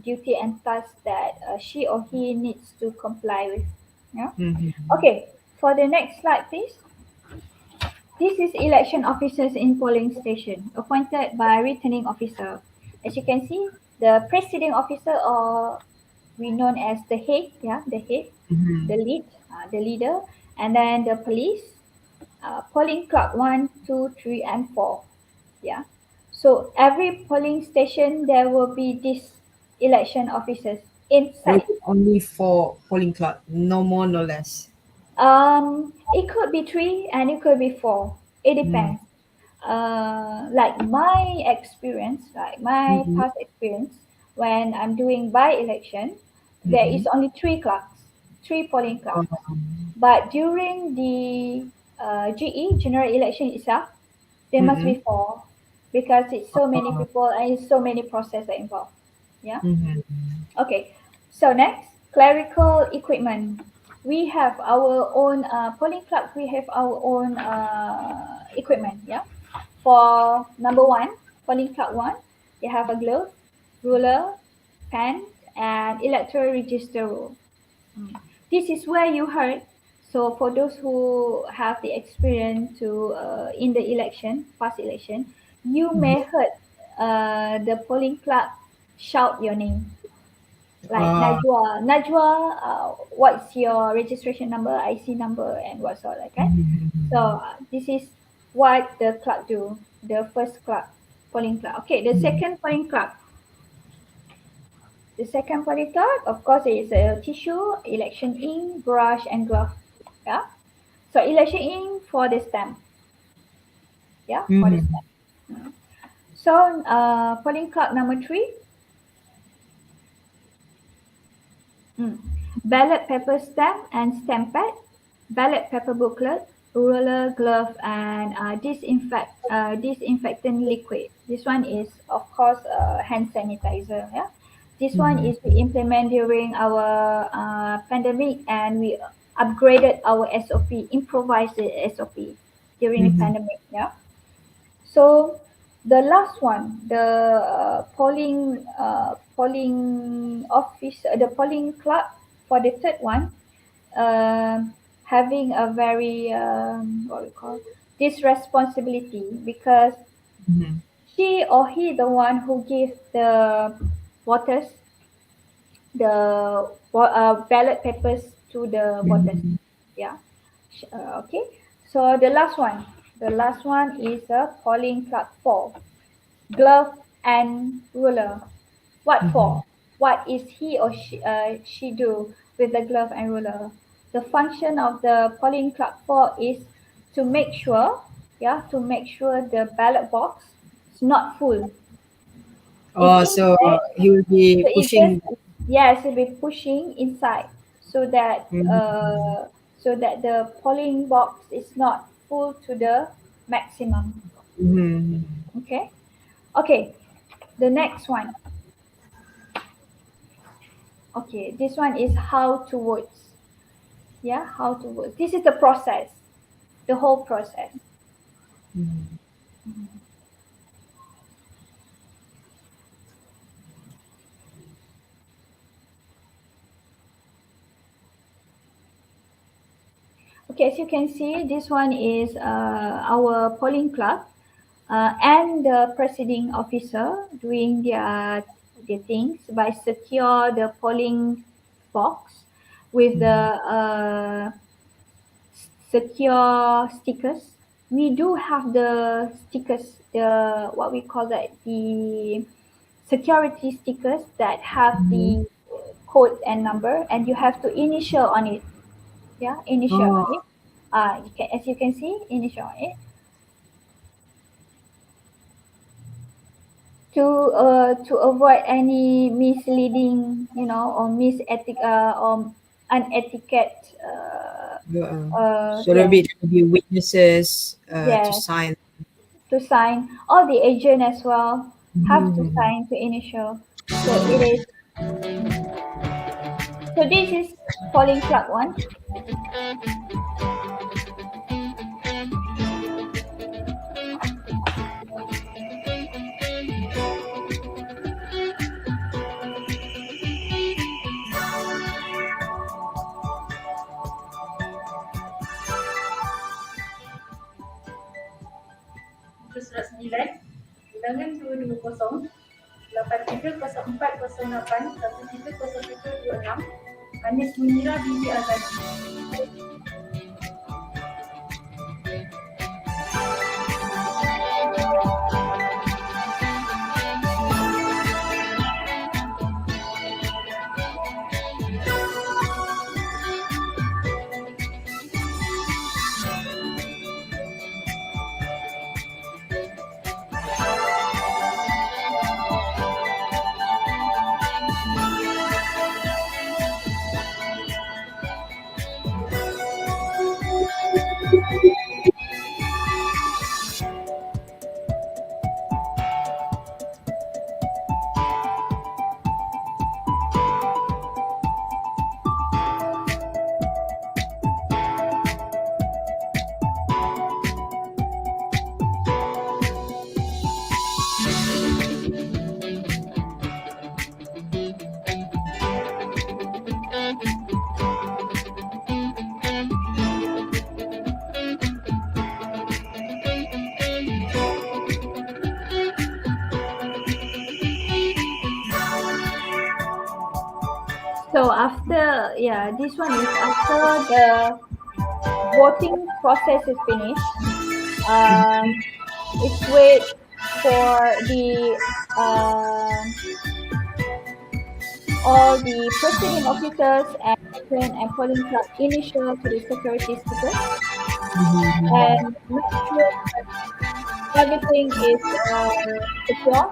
duty and tasks that she or he needs to comply with. Yeah. Okay. For the next slide, please. This is election officers in polling station appointed by returning officer. As you can see, the presiding officer, or we known as the head, the lead, the leader, and then the police, polling clerk 1, 2, 3, and 4. Yeah. So every polling station there will be these election officers inside. Only for polling clerk, no more, no less. It could be 3 and it could be 4. It depends. Like my experience, past experience, when I'm doing by-election, there is only 3 clerks, 3 polling clerks. But during the GE, general election itself, there must be 4 because it's so many people and it's so many processes involved. Yeah. Okay. So next, clerical equipment. We have our own polling clerk. We have our own equipment. Yeah. For number 1, polling clerk 1, They have a glove, ruler, pen, and electoral register roll. This is where you heard. So for those who have the experience to in the election, past election, you may heard the polling clerk shout your name. Like Najwa, what's your registration number, IC number, and what's all that, okay? So this is what the clerk do, the first clerk, polling clerk. Okay, the second polling clerk. The second polling clerk, of course, is a tissue, election ink, brush, and glove. Yeah. So election ink for the stamp. Yeah, for the stamp. So polling clerk number 3. Ballot paper stamp and stamp pad, ballot paper booklet, ruler, glove, and disinfectant liquid. This one is, of course, hand sanitizer. Yeah, this one is we implement during our pandemic, and we upgraded our SOP, improvised the SOP during the pandemic. Yeah. So the last one, the polling officer, the polling clerk for the third one, having a very what we call this responsibility, because she or he the one who gives the voters the ballot papers to the voters. Yeah. Okay. So the last one is a polling clerk 4, glove and ruler. What for? What is he or she do with the glove and ruler? The function of the polling clerk 4 is to make sure, the ballot box is not full. So he will be pushing. Yes, he'll be pushing inside so that the polling box is not full to the maximum. Okay. The next one. Okay, this one is how to vote. Yeah, how to vote. This is the process, the whole process. Okay, as you can see, this one is our polling clerk and the presiding officer doing their things by secure the polling box with the secure stickers. We do have the stickers, the what we call that, the security stickers that have the code and number, and you have to initial on it. Yeah, initial on it. As you can see, initial on it. To avoid any misleading, or or unetiquette. So there'll be witnesses to Yes. sign. To sign, all the agent as well have to sign to initial. So it is. So this is polling clerk 1. Surat 9, Undangan 220, 830408, 130726, Anis Munira Bibi Azadi. So after, this one is after the voting process is finished. It's wait for the all the presiding officers and polling clerk initial to the security sticker and make sure that everything is secure.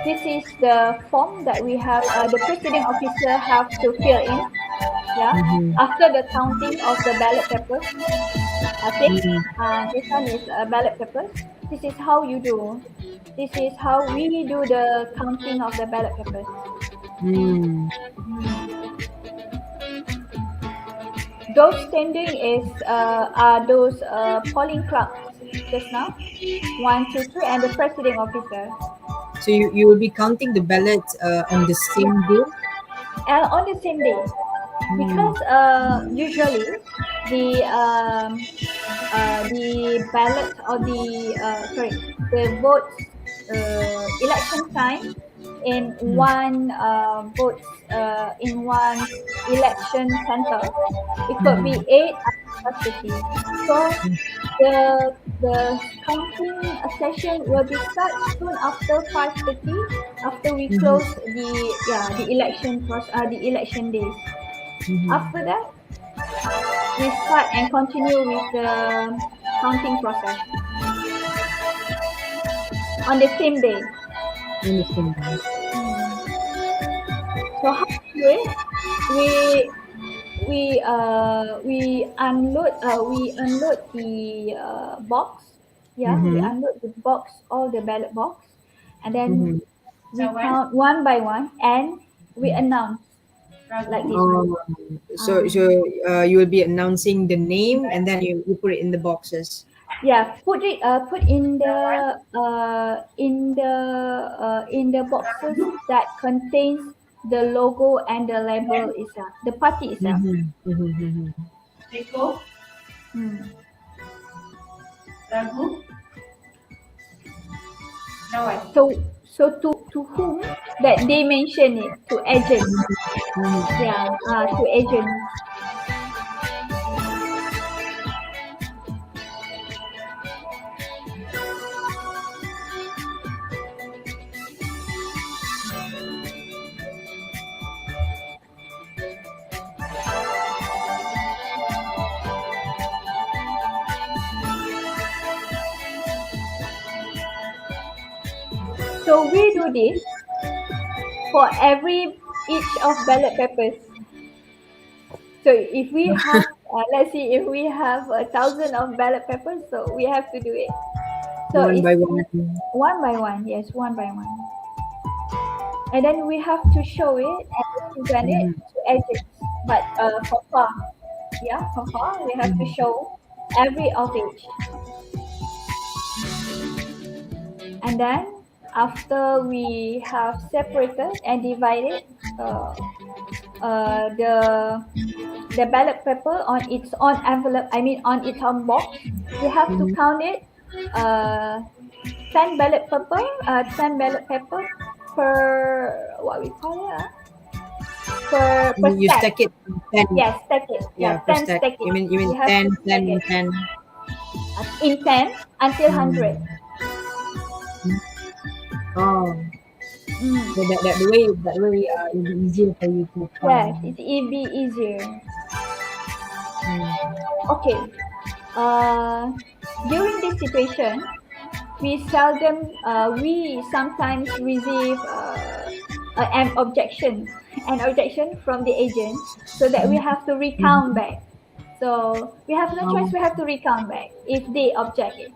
This is the form that we have, the presiding officer have to fill in, after the counting of the ballot papers. This one is ballot papers. This is how you do. This is how we do the counting of the ballot papers. Those standing are those polling clerks just now, 1, 2, 3, and the presiding officer. So you will be counting the ballots on the same day? On the same day, because usually the ballot or the votes election time in one votes in one election center, it could be 8 or 50. So the counting session will be start soon after 5:30, after we close the election days. After that, we start and continue with the counting process on the same day. So how to do it? We unload the box. We unload the box, all the ballot box, and then we count one by one and we announce like this one. So you will be announcing the name and then you put it in the boxes. Put in the boxes that contains the logo and the label itself, the party itself. Eko, Ragu, Lawan. So to whom that they mention it, to agents. To agents. So we do this for each of ballot papers. So if we have, let's see, if we have 1,000 of ballot papers, so we have to do it. So one by one. One by one, yes, one by one. And then we have to show it and present it to agents. But for far, we have to show every of each. And then after we have separated and divided the ballot paper on its own envelope, on its own box, we have to count it 10 ballot paper per, what we call it, per you stack. stack it 10. Yes, stack it. 10 stack. stack it. You mean 10 in 10 until 100. Oh. So that way it'll be easier for you to count. Yes, it'll be easier. Okay. During this situation, we sometimes receive an objection from the agent, so that we have to recount back. So we have no choice; we have to recount back if they object it.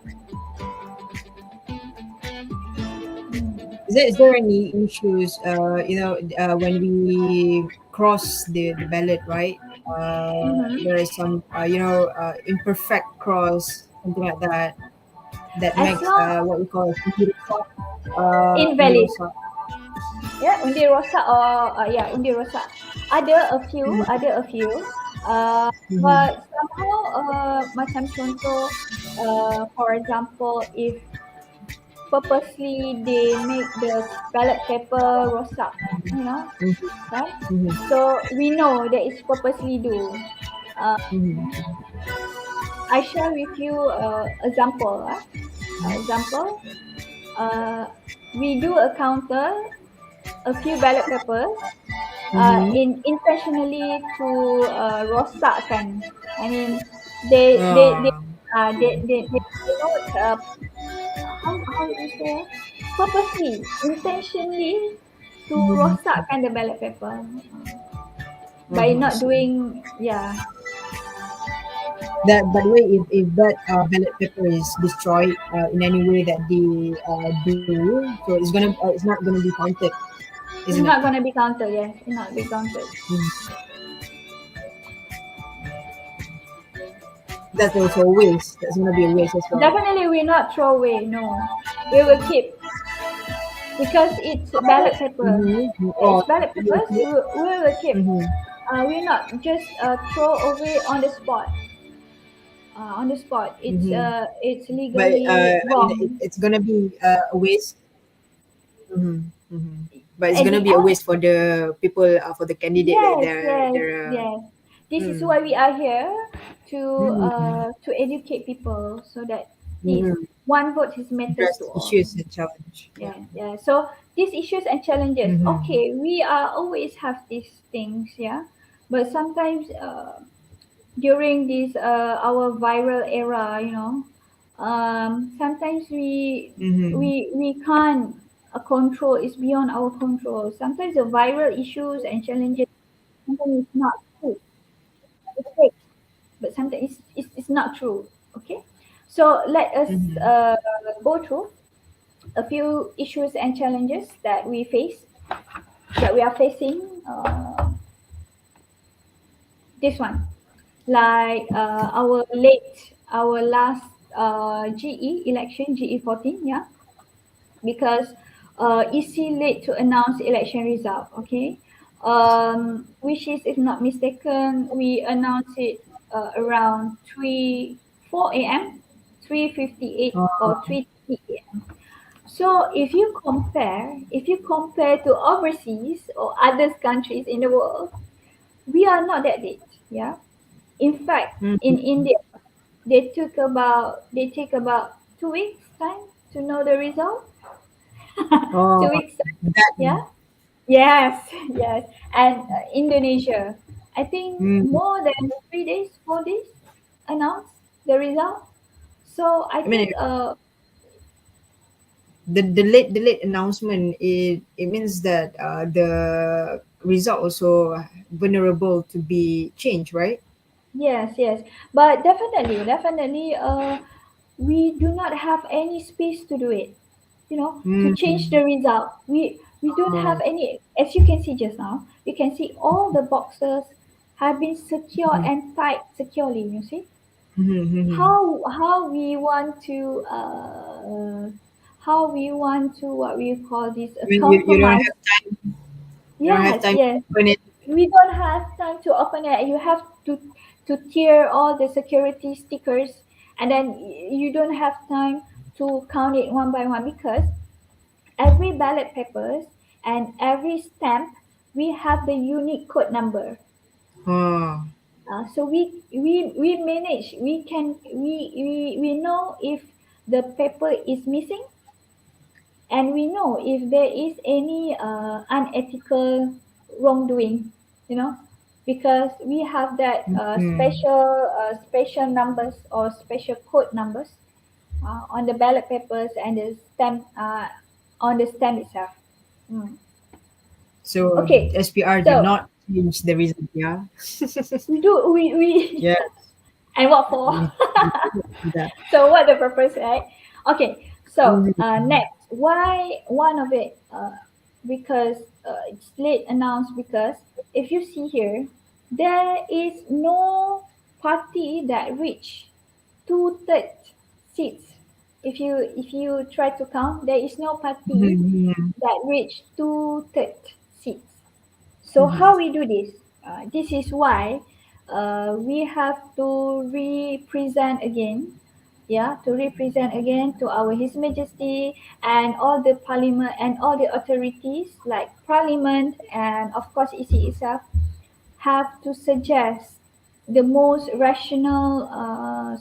Is there any issues, when we cross the ballot, right? There is some, imperfect cross, something like that, that makes what we call invalid. Undi rosak or undi rosak. Ada a few But somehow macam contoh, for example, if purposely they make the ballot paper rosak, right? So we know that it's purposely do. I share with you example. Example, we do encounter a few ballot papers intentionally to rosakkan. I mean, they don't how do you say, purposely, intentionally to rosakkan the ballot paper by not doing, That, by the way, if that ballot paper is destroyed in any way that they do, so it's not gonna be counted, it's isn't not it? going to be counted. Yes, it's not be counted. That's also a waste. That's gonna be a waste as well. Definitely, we not throw away. No, we will keep because it's ballot paper. It's ballot papers. We will keep. We not just throw away on the spot. It's But legally I wrong. mean, it's gonna be a waste. But it's gonna be a waste for the people, for the candidate that Yes. This is why we are here to educate people so that this one vote is matters address to all. issues and challenge. Yeah. So these issues and challenges. Okay, we are always have these things. Yeah, but sometimes during this our viral era, sometimes we can't control. It's beyond our control. Sometimes the viral issues and challenges sometimes it's not true. It's fake, but sometimes it's not true. Okay, so let us go through a few issues and challenges that we are facing. This one, like our last GE election, GE14, yeah, because EC late to announce election result. Okay, which is, if not mistaken, we announced it around 4 a.m., 3:58 or 3:30 a.m. So if you compare to overseas or other countries in the world, we are not that late. Yeah. In fact, in India, they take about 2 weeks time to know the result. 2 weeks time. Yeah. Yes. And Indonesia, I think more than 3 days, 4 days, announce the result. So I think the late announcement, it means that the result also vulnerable to be changed, right? yes, but definitely, we do not have any space to do it. To change the result. We don't have any. As you can see just now, you can see all the boxes have been secured and tied securely. You see how we want to what we call this You don't compromise. have time. You don't have time to open it. We don't have time to open it. You have to tear all the security stickers, and then you don't have time to count it one by one, because every ballot papers and every stamp, we have the unique code number. So we manage. We know if the paper is missing, and we know if there is any unethical wrongdoing. Because we have that special numbers or special code numbers on the ballot papers and the stamp on the stamp itself. So Okay, SPR so- did not change the result, yeah. We Yeah. and what for? That. So what the purpose, right? Okay, so next, why one of it? Because it's late announced, because if you see here, there is no party that reach 2/3 seats. If you try to count, there is no party that reach 2/3 seats. So how we do this? This is why we have to represent again, to our His Majesty and all the Parliament and all the authorities like Parliament and of course EC itself have to suggest the most rational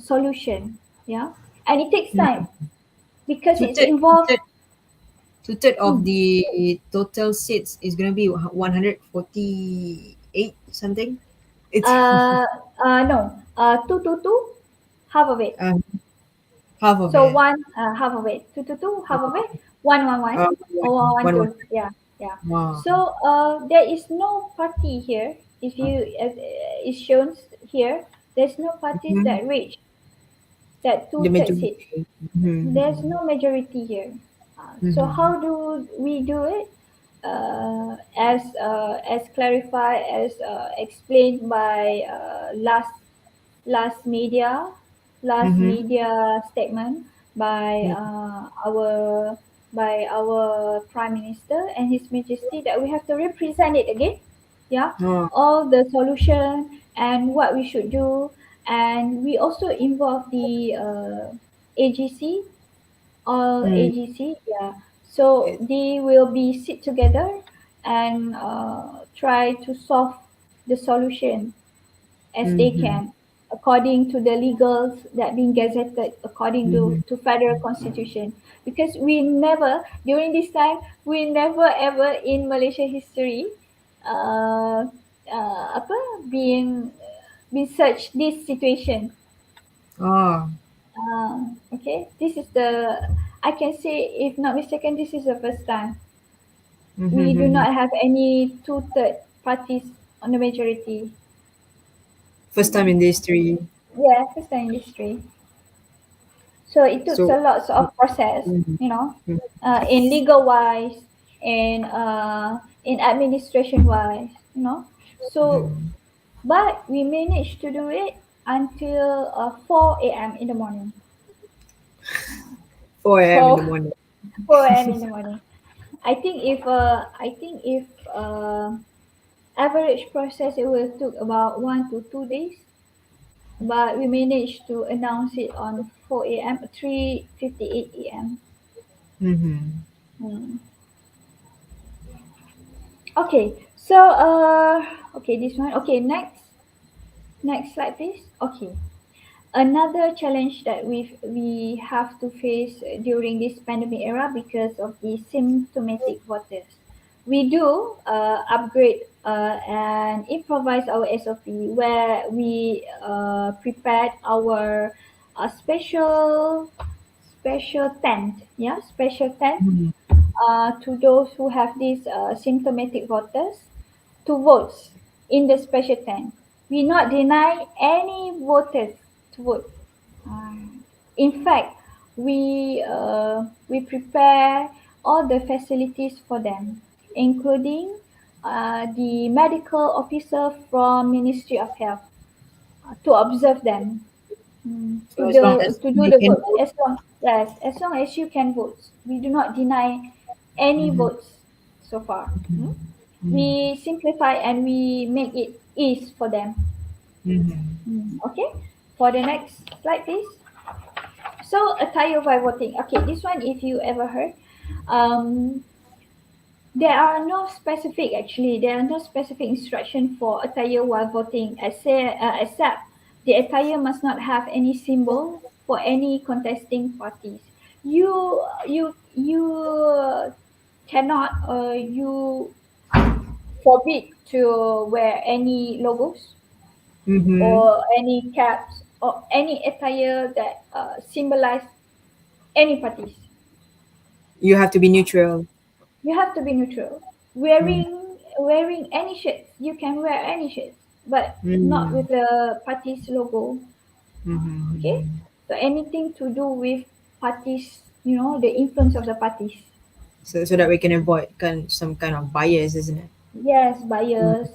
solution. Yeah, and it takes time because it's involved. Two-third of the total seats is going to be 148 something. It's No, two to two, half of it. half of So it. one half of it, two to two, half of it, one one one, or one one, two. one. Yeah, yeah. Wow. So there is no party here. If you is shown here, there's no parties that reach that The two-thirds seat. majority. Mhm. There's no majority here. So how do we do it? As clarified, as explained by last media statement by our Prime Minister and His Majesty, that we have to represent it again. Yeah, all the solution and what we should do, and we also involve the AGC, all AGC. Yeah, so they will be sit together and try to solve the solution as they can, according to the legals that being gazetted according to federal constitution. Because we never during this time, we never ever in Malaysia history apa being such this situation. Okay, this is the, I can say, if not mistaken, this is the first time we do not have any two-third parties on the majority. First time in the history. Yeah, first time in history. So it took a lot of process, in legal wise, in administration wise, So, but we managed to do it until 4 a.m. in the morning. 4 a.m. in the morning. 4 a.m. in the morning. I think if average process, it will took about 1 to 2 days, but we managed to announce it on 4 a.m. 3:58 a.m. Okay, so okay, this one. Okay, next slide, please. Okay, another challenge that we have to face during this pandemic era because of the symptomatic voters. We do upgrade and improvise our SOP where we prepared our special tent, to those who have these symptomatic voters to vote in the special tent. We not deny any voters to vote. In fact, we prepare all the facilities for them, including the medical officer from Ministry of Health to observe them, So to do the can vote. As long as you can vote, we do not deny any votes so far. We simplify and we make it easy for them. Okay, for the next slide, please. So attire while voting. Okay, this one, if you ever heard, there are no specific instruction for attire while voting, except the attire must not have any symbol for any contesting parties. You cannot you forbid to wear any logos or any caps or any attire that symbolize any parties. You have to be neutral. You have to be neutral. Wearing any shirts, you can wear any shirts, but not with the party's logo. Okay, so anything to do with parties, the influence of the parties. So that we can avoid some kind of bias, isn't it? Yes, bias,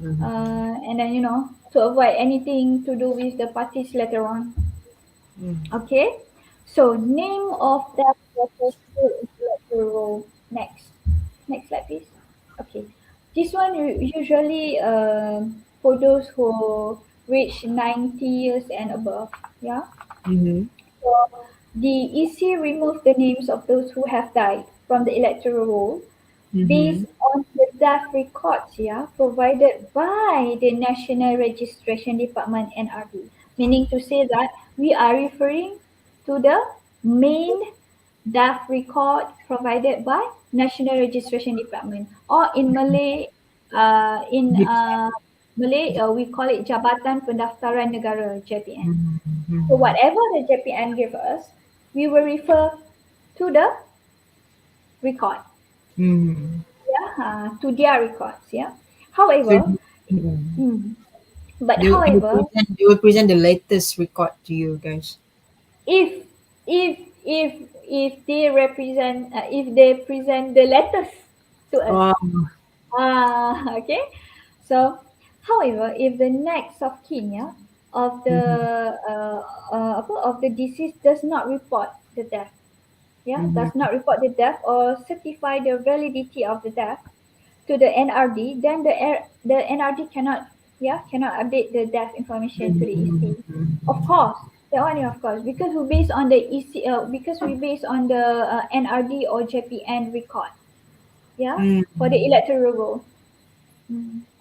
and then to avoid anything to do with the parties later on. Okay, so name of that voters still intellectual role. Next slide, please. Okay, this one usually for those who reach 90 years and above. Yeah. Mm-hmm. So the EC removed the names of those who have died from the electoral roll based on the death records, provided by the National Registration Department (NRD). Meaning to say that we are referring to the main death record provided by National Registration Department, or in Malay, we call it Jabatan Pendaftaran Negara (JPN). So whatever the JPN give us, we will refer to the record. To their records. However, but They however, will present the latest record to you guys. if if if if they represent if they present the letters to us. Okay. So, however, if the next of kin of the of the deceased does not report the death, does not report the death or certify the validity of the death to the NRD, then the NRD cannot update the death information to the EC. Of course, that one of course, because we based on the EC because we based on the NRD or JPN record, for the electoral roll.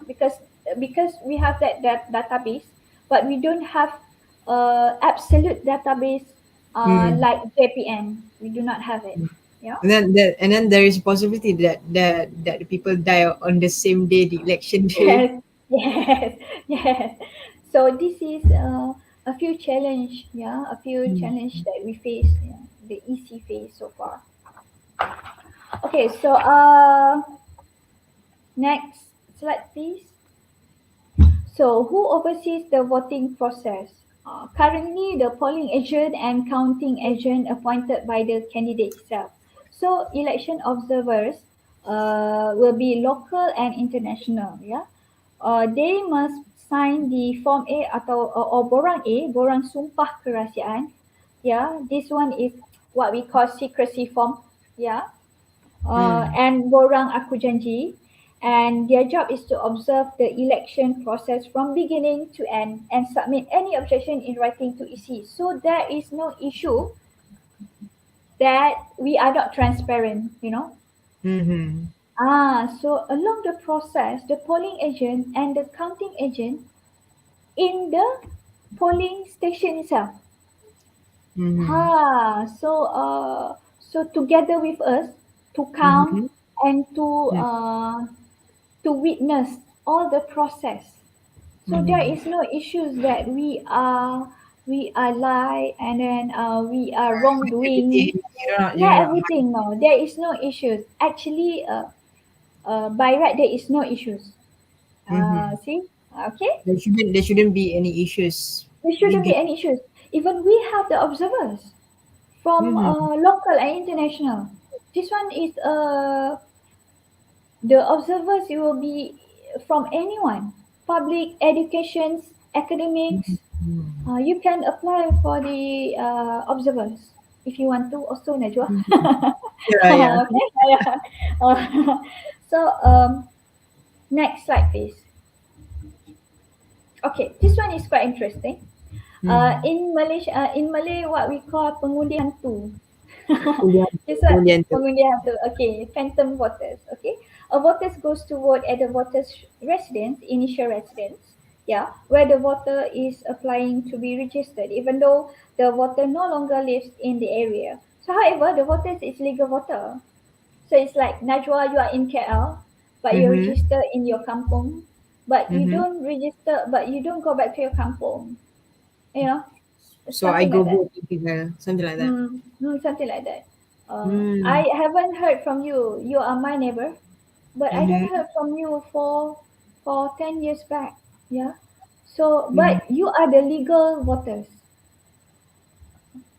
Because we have that database, but we don't have absolute database like JPN. We do not have it. Yeah. And then there is a possibility that the people die on the same day, the election day. Yes. So this is a few challenge, challenge that we face, the EC face so far. Okay, so next slide, please. So who oversees the voting process? Currently, the polling agent and counting agent appointed by the candidate itself. So election observers will be local and international. They must sign the Form A atau or Borang A, Borang Sumpah Kerahsiaan. This one is what we call secrecy form. And Borang Aku Janji. And their job is to observe the election process from beginning to end and submit any objection in writing to EC. So there is no issue that we are not transparent, So along the process, the polling agent and the counting agent in the polling station itself. So together with us to count and to witness all the process. So there is no issues that we are lie and then we are wrongdoing. Everything. No, there is no issues. Actually, by right there is no issues. See, okay. There shouldn't be any issues. There shouldn't be any issues. Even we have the observers from local and international. This one is the observers will be from anyone, public, education, academics. You can apply for the observers if you want to also, Najwa. So next slide, please. Okay, this one is quite interesting. In Malaysia, in Malay, what we call pengundi hantu. This one, pengundi hantu. Okay, phantom voters. Okay, a voters goes to vote at the voters' residence, initial residence, where the voter is applying to be registered, even though the voter no longer lives in the area. So, however, the voter is legal voter. So it's like Najwa, you are in KL, but you register in your kampung, but you don't register, but you don't go back to your kampung. So I go vote something like that. Something like that. I haven't heard from you. You are my neighbor, but I don't heard from you for 10 years back. So, but you are the legal voters.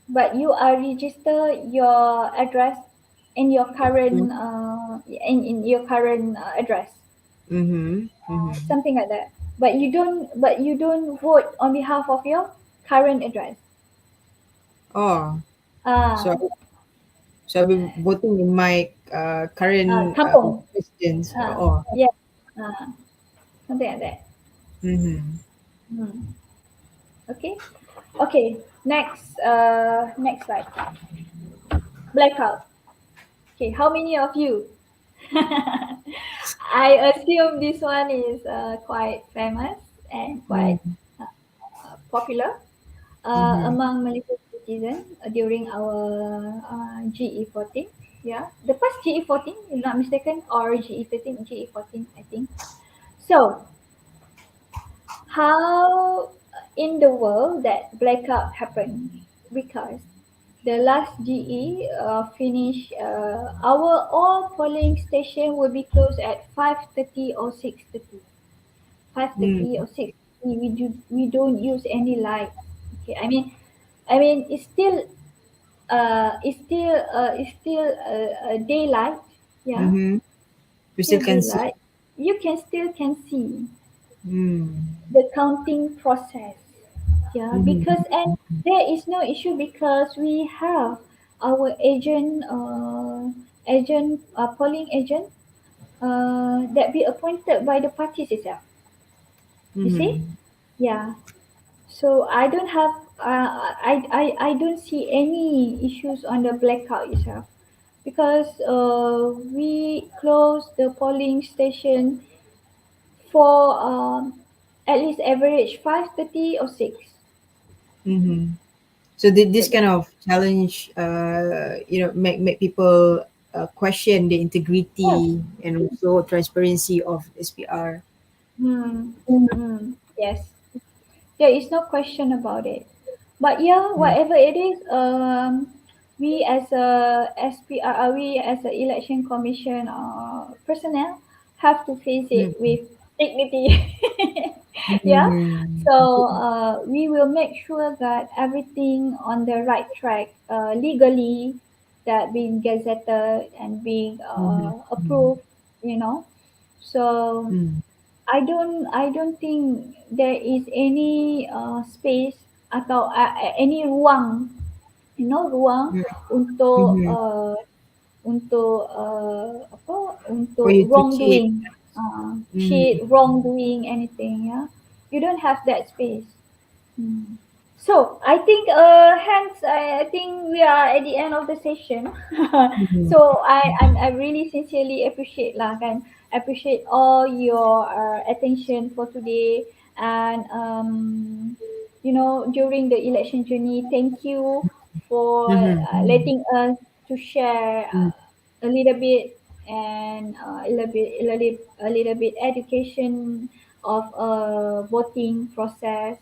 But you are register your address in your current in your current address. Something like that. But you don't vote on behalf of your current address. So I'll be voting in my current residence. Something like that. Okay. Okay. Next slide. Blackout. Okay. How many of you? I assume this one is quite famous and quite popular among Malaysian citizens during our GE 14. Yeah, the first GE 14, if not mistaken, or GE 13, GE 14, I think. So, how in the world that blackout happened? Because the last GE finish, our all polling station will be closed at 5:30 or 6:30. 5:30 or 6:30. We don't use any light. Okay, I mean it's still daylight. Yeah, We still still can see. daylight. You can see Mm. the counting process. Yeah, because and there is no issue because we have our polling agent that be appointed by the parties itself. You see? Yeah. So I don't have I don't see any issues on the blackout itself because we close the polling station for at least average 5:30 or 6. So this So kind of challenge, make people question the yes. integrity and also transparency of SPR. Yes. There is no question about it. But yeah, whatever it is, we as a SPR, we as a election commission personnel have to face it with dignity. Yeah. So we will make sure that everything on the right track legally, that being gazetted and being approved. You know. So I don't think there is any space atau any ruang, ruang untuk apa, For untuk you to cheat. wrongdoing, cheat, wrongdoing, anything. Yeah, you don't have that space. So I think hence I think we are at the end of the session. So I really sincerely appreciate lah kan, appreciate all your attention for today, and during the election journey, thank you for letting us to share a little bit, and a little bit education of voting process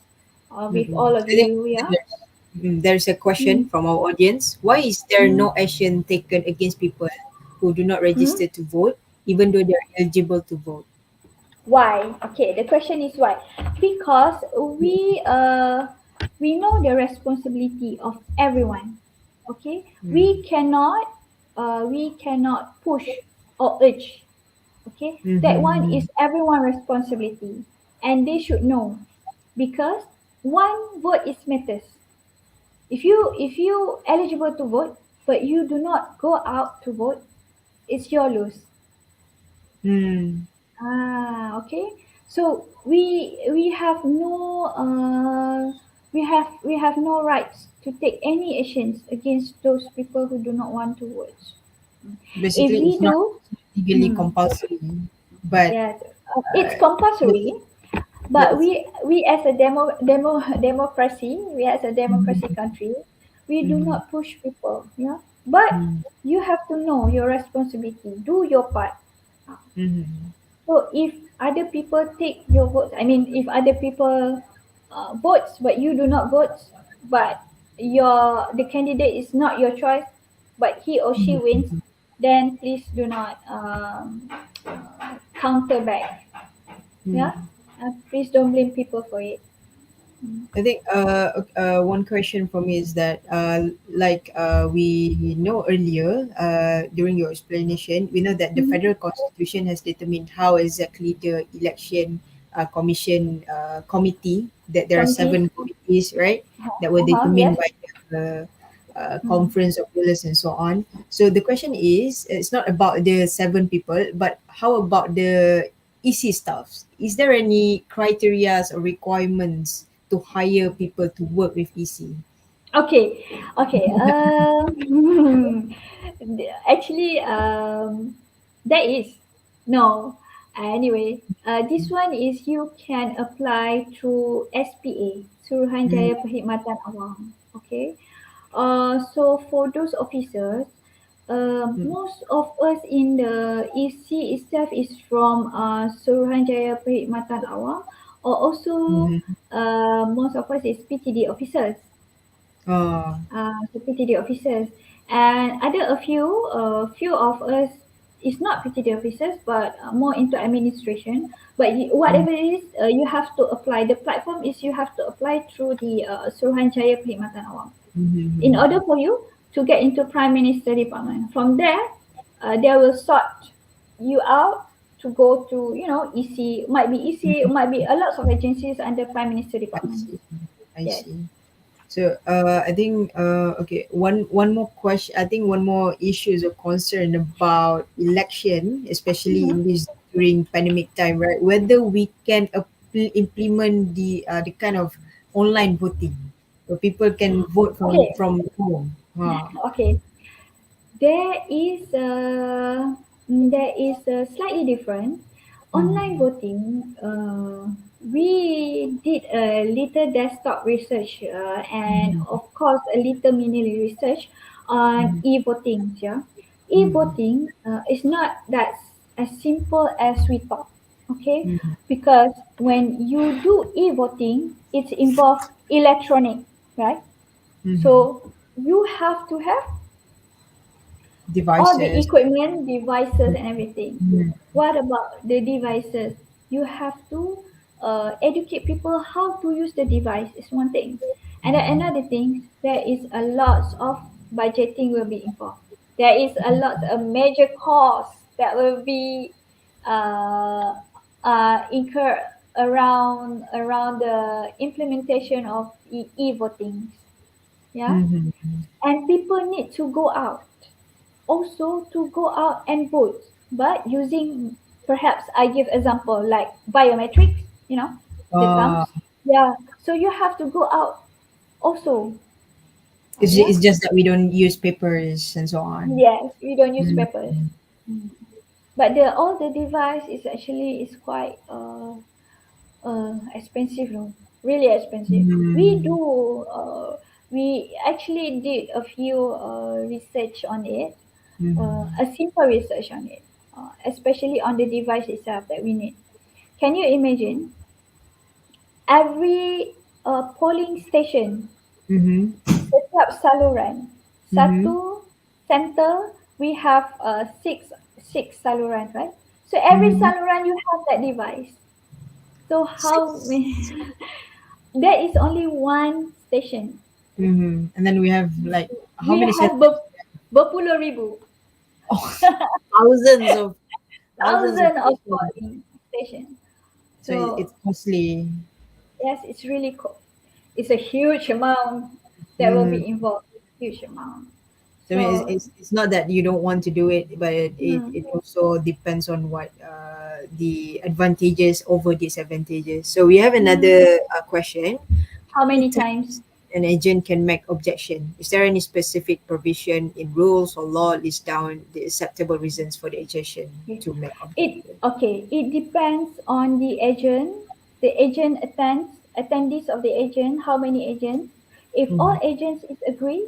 with all I of think you. Yeah. there's a question Mm. from our audience. Why is there Mm. no action taken against people who do not Mm. register to vote, even though they are eligible to vote? Why? Okay, the question is why? Because we know the responsibility of everyone. Okay, we cannot push or urge. Okay, that one is everyone responsibility, and they should know because one vote is matters. If you eligible to vote but you do not go out to vote, it's your loss. Okay. So we have no we have no rights to take any actions against those people who do not want to vote. If Basically, we it's not do, legally compulsory, but yes, it's compulsory. But yes. we as a democracy, we as a democracy country, we do not push people. Yeah. But you have to know your responsibility. Do your part. So if other people take your votes, I mean, if other people votes but you do not vote, but the candidate is not your choice, but he or she wins, then please do not counter back. Yeah, please don't blame people for it. I think one question for me is that we know earlier during your explanation, we know that the federal constitution has determined how exactly the election commission committee, that there are Committees. 7 committees, right, that were determined Yes. by the conference of rulers and so on. So the question is, it's not about the 7 people, but how about the EC staffs? Is there any criteria or requirements to hire people to work with EC? Okay. Actually, there is no. Anyway, this one is you can apply through SPA, Suruhanjaya Perkhidmatan Awam. Okay. So for those officers, most of us in the EC itself is from Suruhanjaya Perkhidmatan Awam, or also most of us is PTD officers. So PTD officers, and other few of us is not PTD officers but more into administration. But whatever it is, you have to apply. The platform is you have to apply through the Suruhanjaya Perkhidmatan Awam in order for you to get into Prime Minister Department. From there, they will sort you out to go to EC. Might be EC, might be a lot of agencies under Prime Minister Department. I Yes. see. So I think okay, one more question. I think one more issue is a concern about election, especially in this during pandemic time, right? Whether we can implement the kind of online voting, where people can vote Okay. from home. Okay. There is a slightly different online voting. We did a little desktop research and of course a little mini research on e-voting. Yeah, e-voting is not that as simple as we thought. Okay, because when you do e-voting, it's involved electronic, right? So you have to have all the Devices. equipment, devices, and everything. What about the devices? You have to educate people how to use the device is one thing. And then another thing, there is a lot of budgeting will be involved. There is a lot of major costs that will be uh, incurred around the implementation of e-voting. Yeah, and people need to go out also to go out and vote, but using, perhaps I give example like biometrics, the thumbs. Yeah. So you have to go out also. Yeah. It's just that we don't use papers and so on. Yes, we don't use papers. But all the device is quite expensive, no? Really expensive. We actually did a few research on it, a simple research on it, especially on the device itself that we need. Can you imagine every polling station, setiap saluran, satu center, we have six saluran, right? So every saluran you have that device. So how there is only one station. And then we have like how We many have berpuluh ribu, thousands of thousand of people. polling stations. So it's costly. Yes, it's really it's a huge amount that will be involved. Huge amount. So I mean, it's not that you don't want to do it, but it also depends on what the advantages over disadvantages. So we have another question. How many times? An agent can make objection? Is there any specific provision in rules or law list down the acceptable reasons for the agent to make objection? It depends on the agent attendees of the agent, how many agents. If all agents is agree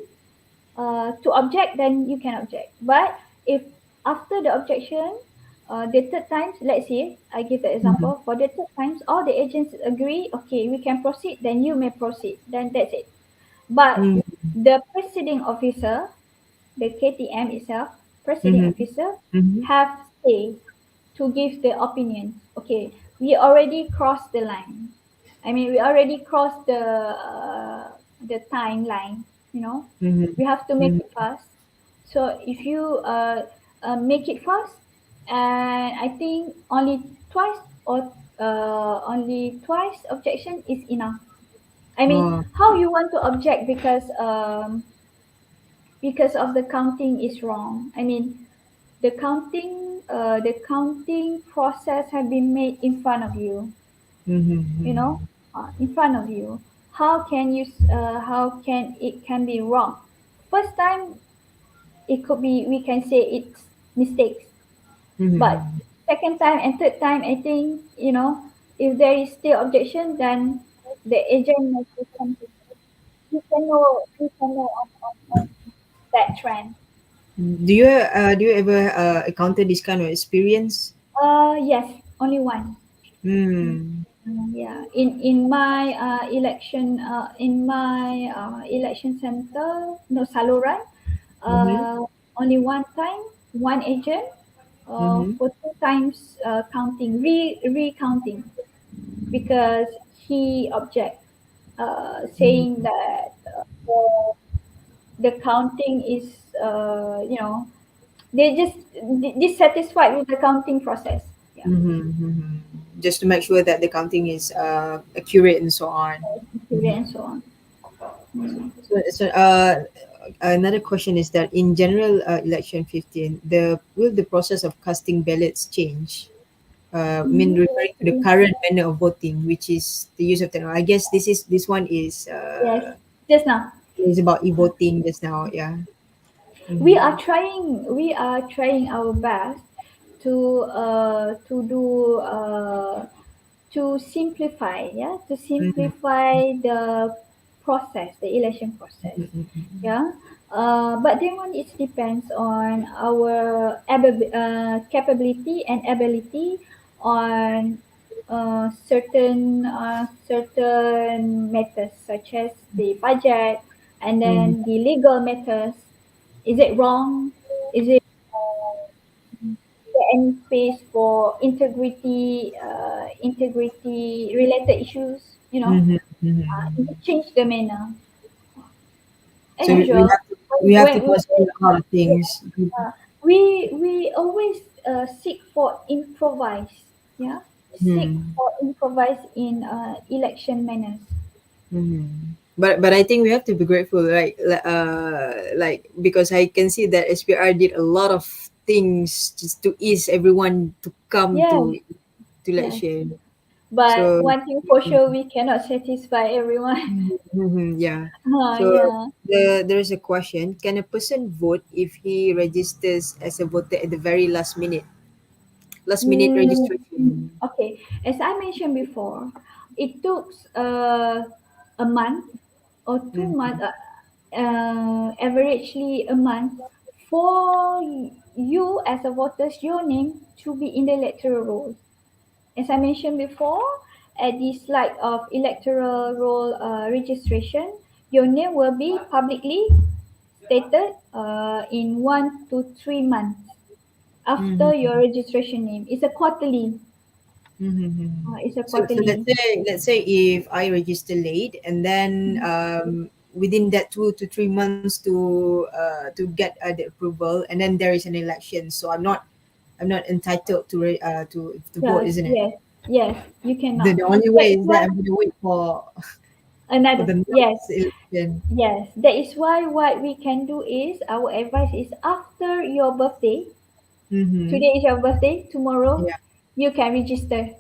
to object, then you can object. But if after the objection, the third time, let's say I give the example, for the third times all the agents agree, okay, we can proceed, then you may proceed, then that's it. But the presiding officer, the KTM itself, presiding officer, have say to give the opinion. Okay, we already crossed the line. I mean, we already crossed the timeline. We have to make it fast. So if you make it fast, and I think only twice objection is enough. I mean, how you want to object because of the counting is wrong. I mean, the counting process have been made in front of you. In front of you. how can it can be wrong? First time it could be, we can say it's mistakes, but second time and third time, I think, if there is still objection, then the agent must do something. We can know on that trend. Do you ever encounter this kind of experience? Yes, only one. Yeah, in my election center, no, saluran, only one time, one agent, for two times counting, recounting, because he object, saying that the counting is, they just dissatisfied with the counting process. Yeah, Just to make sure that the counting is accurate and so on. and so on. So, another question is that in general election 15, will the process of casting ballots change? I mean, referring to the current manner of voting, which is the use of technology. I guess this one is Yes, just now. is about e-voting just now. Yeah. We are trying our best to do to simplify, the process, the election process. Yeah. But then one, it depends on our capability and ability on certain matters, such as the budget, and then the legal matters. Is it wrong? Is it there any space for integrity related issues? Change the manner. As So usual, we have to when- consider a lot of things. we always seek for improvise. Yeah, seek for improvise in election manners. But I think we have to be grateful, like because I can see that SPR did a lot of things just to ease everyone to come to election. But So- one thing for sure, we cannot satisfy everyone. Yeah. Uh, So yeah. there is a question: can a person vote if he registers as a voter at the very last minute? Last minute registration. Okay, as I mentioned before, it took a month or 2 months, averagely a month, for you as a voter, your name to be in the electoral roll. As I mentioned before, at the slide of electoral roll registration, your name will be publicly stated in 1 to 3 months after your registration name. It's a quarterly. It's a So quarterly. let's say if I register late and then within that 2 to 3 months to get the approval, and then there is an election, so I'm not entitled to vote, isn't it? Yes, you cannot. The only way is that I'm going to wait for Another, the yes, next election. yes. That is why what we can do is, our advice is, after your birthday, today is your birthday, tomorrow, Yeah. you can register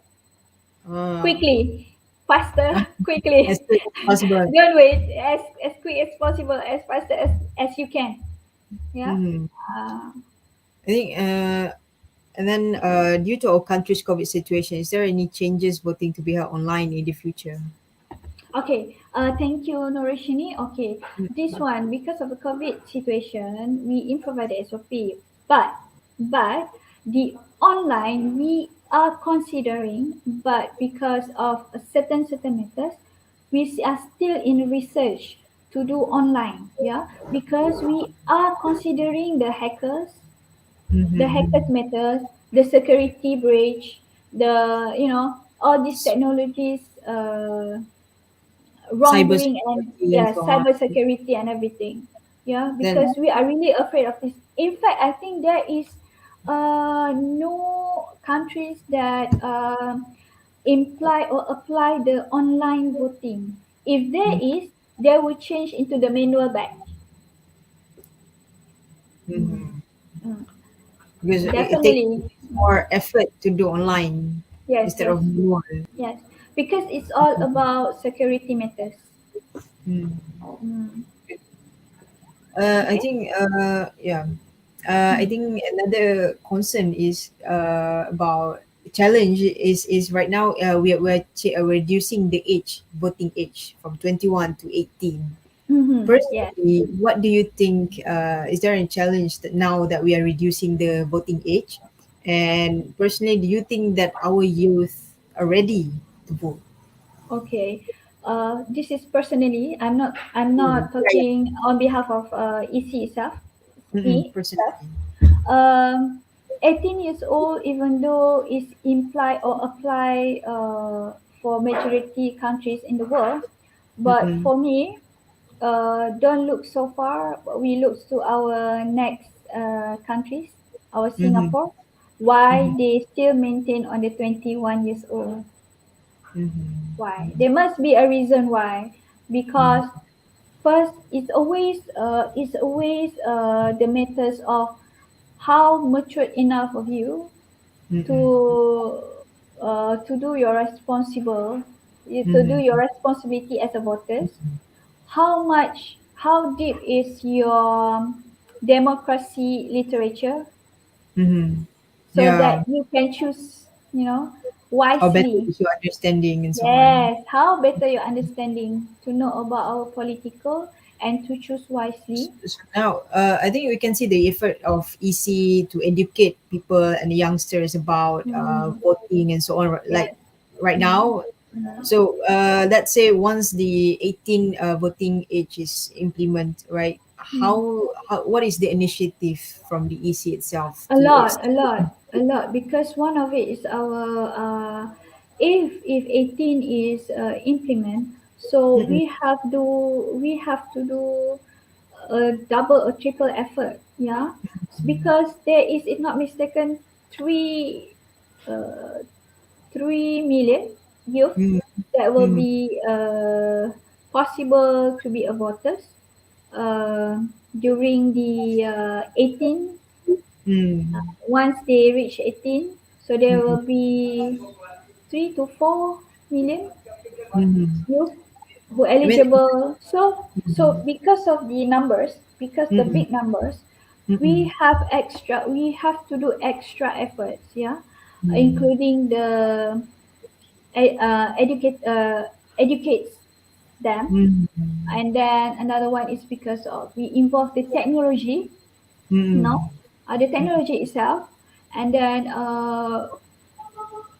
Ah, quickly, faster, quickly. as quick as possible. Don't wait, as quick as possible, as fast as you can. Yeah. Uh, I think and then due to our country's COVID situation, is there any changes voting to be held online in the future? Okay, thank you, Norishini. Okay, this one, because of the COVID situation, we improvise the SOP, but the online we are considering, but because of a certain matters, we are still in research to do online. Yeah, because we are considering the hackers matters, the security breach, the all these technologies. Wrongdoing and Cybersecurity and so on. cyber security and everything. Yeah, Then- because we are really afraid of this. In fact, I think there is no countries that imply or apply the online voting. If there is, they will change into the manual batch. Because it takes Definitely. more effort to do online Yes, instead yes, of manual. yes. Because it's all about security matters. Mm. Mm. I think I think another concern is about challenge is right now we're reducing the voting age from 21 to 18. Yes. Personally, what do you think? Is there a challenge that now that we are reducing the voting age? And personally, do you think that our youth are ready to vote? Okay. This is personally. I'm Mm. not talking on behalf of EC itself. Me Personally. itself. Um, 18 years old, even though it's imply or apply for majority countries in the world, but Mm-mm. for me, don't look so far. We look to our next countries, our Mm-hmm. Singapore. Why Mm-hmm. they still maintain on the 21 years old? Why? Mm-hmm. There must be a reason why. Mm-hmm. Because first, it's always the matters of how matured enough of you Mm-mm. to to do your to do Mm-hmm. your responsibility as a voters. How deep is your democracy literature Mm-hmm. so Yeah. that you can choose, How better wisely. is your understanding and so on. Yes, how better your understanding to know about our political and to choose wisely. So now, I think we can see the effort of EC to educate people and youngsters about Mm, voting and so on. yes. Like right Mm, now, mm, so let's say once the 18 voting age is implemented, right? mm. How what is the initiative from the EC itself A to lot, a extend? lot, a lot. Because one of it is our if 18 is implement, so Mm-mm. we have to do a double or triple effort. Yeah, because there is, if not mistaken, three uh, 3 million youth Mm-mm. that will Mm-mm. be possible to be a voters during the 18 Mm-mm. once they reach 18, so there Mm-mm. will be 3 to 4 million Mm-mm. youth who I mean, eligible. So because of the numbers, because the mm-mm. big numbers, Mm-mm. we have to do extra efforts, yeah, Mm-mm. including the educates them. Mm-mm. And then another one is because of we involve the technology, Mm-mm. no, the technology itself, and then a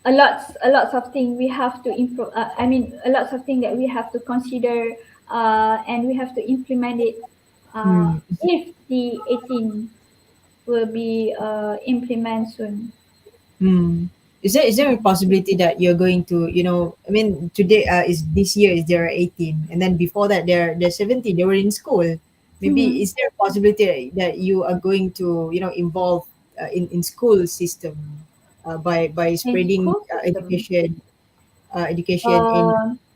lots of things we have to improve. I mean, a lots of things that we have to consider, and we have to implement it. Mm. If the 18 will be implemented soon. Hmm. Is there a possibility that you're going to, I mean, today is this year is they're 18, and then before that they're 17, they were in school. Maybe Mm-hmm. is there a possibility that you are going to, involve in school system by In spreading school system. education Uh,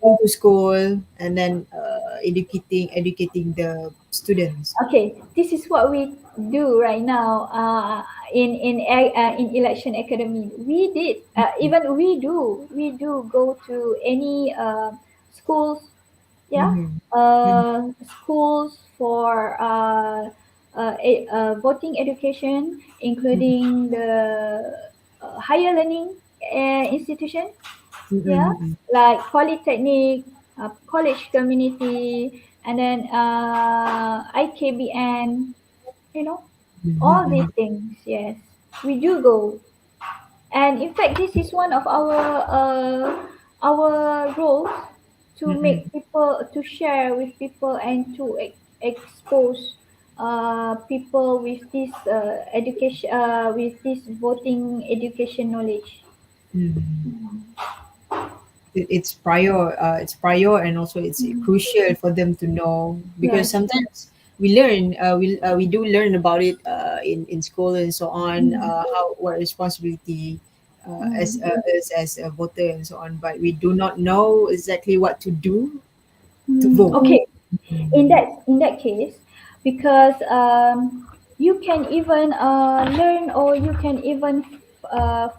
into school and then educating the students. Okay, this is what we do right now in election academy. We did even we do go to any schools, yeah, Mm-hmm. Mm-hmm. schools for voting education, including the higher learning institution, yeah, Mm-hmm. like polytechnic, college community, and then IKBN, you know, all these Mm-hmm. things. Yes, we do go, and in fact, this is one of our roles to Mm-hmm. make people to share with people and to expose people with this education with this voting education knowledge. Mm-hmm. It's prior and also it's crucial for them to know because Yes. sometimes we do learn about it in school and so on, Mm. how what responsibility as Mm. as a voter and so on, but we do not know exactly what to do to Mm. vote. Okay. In that case, because you can even learn, or you can even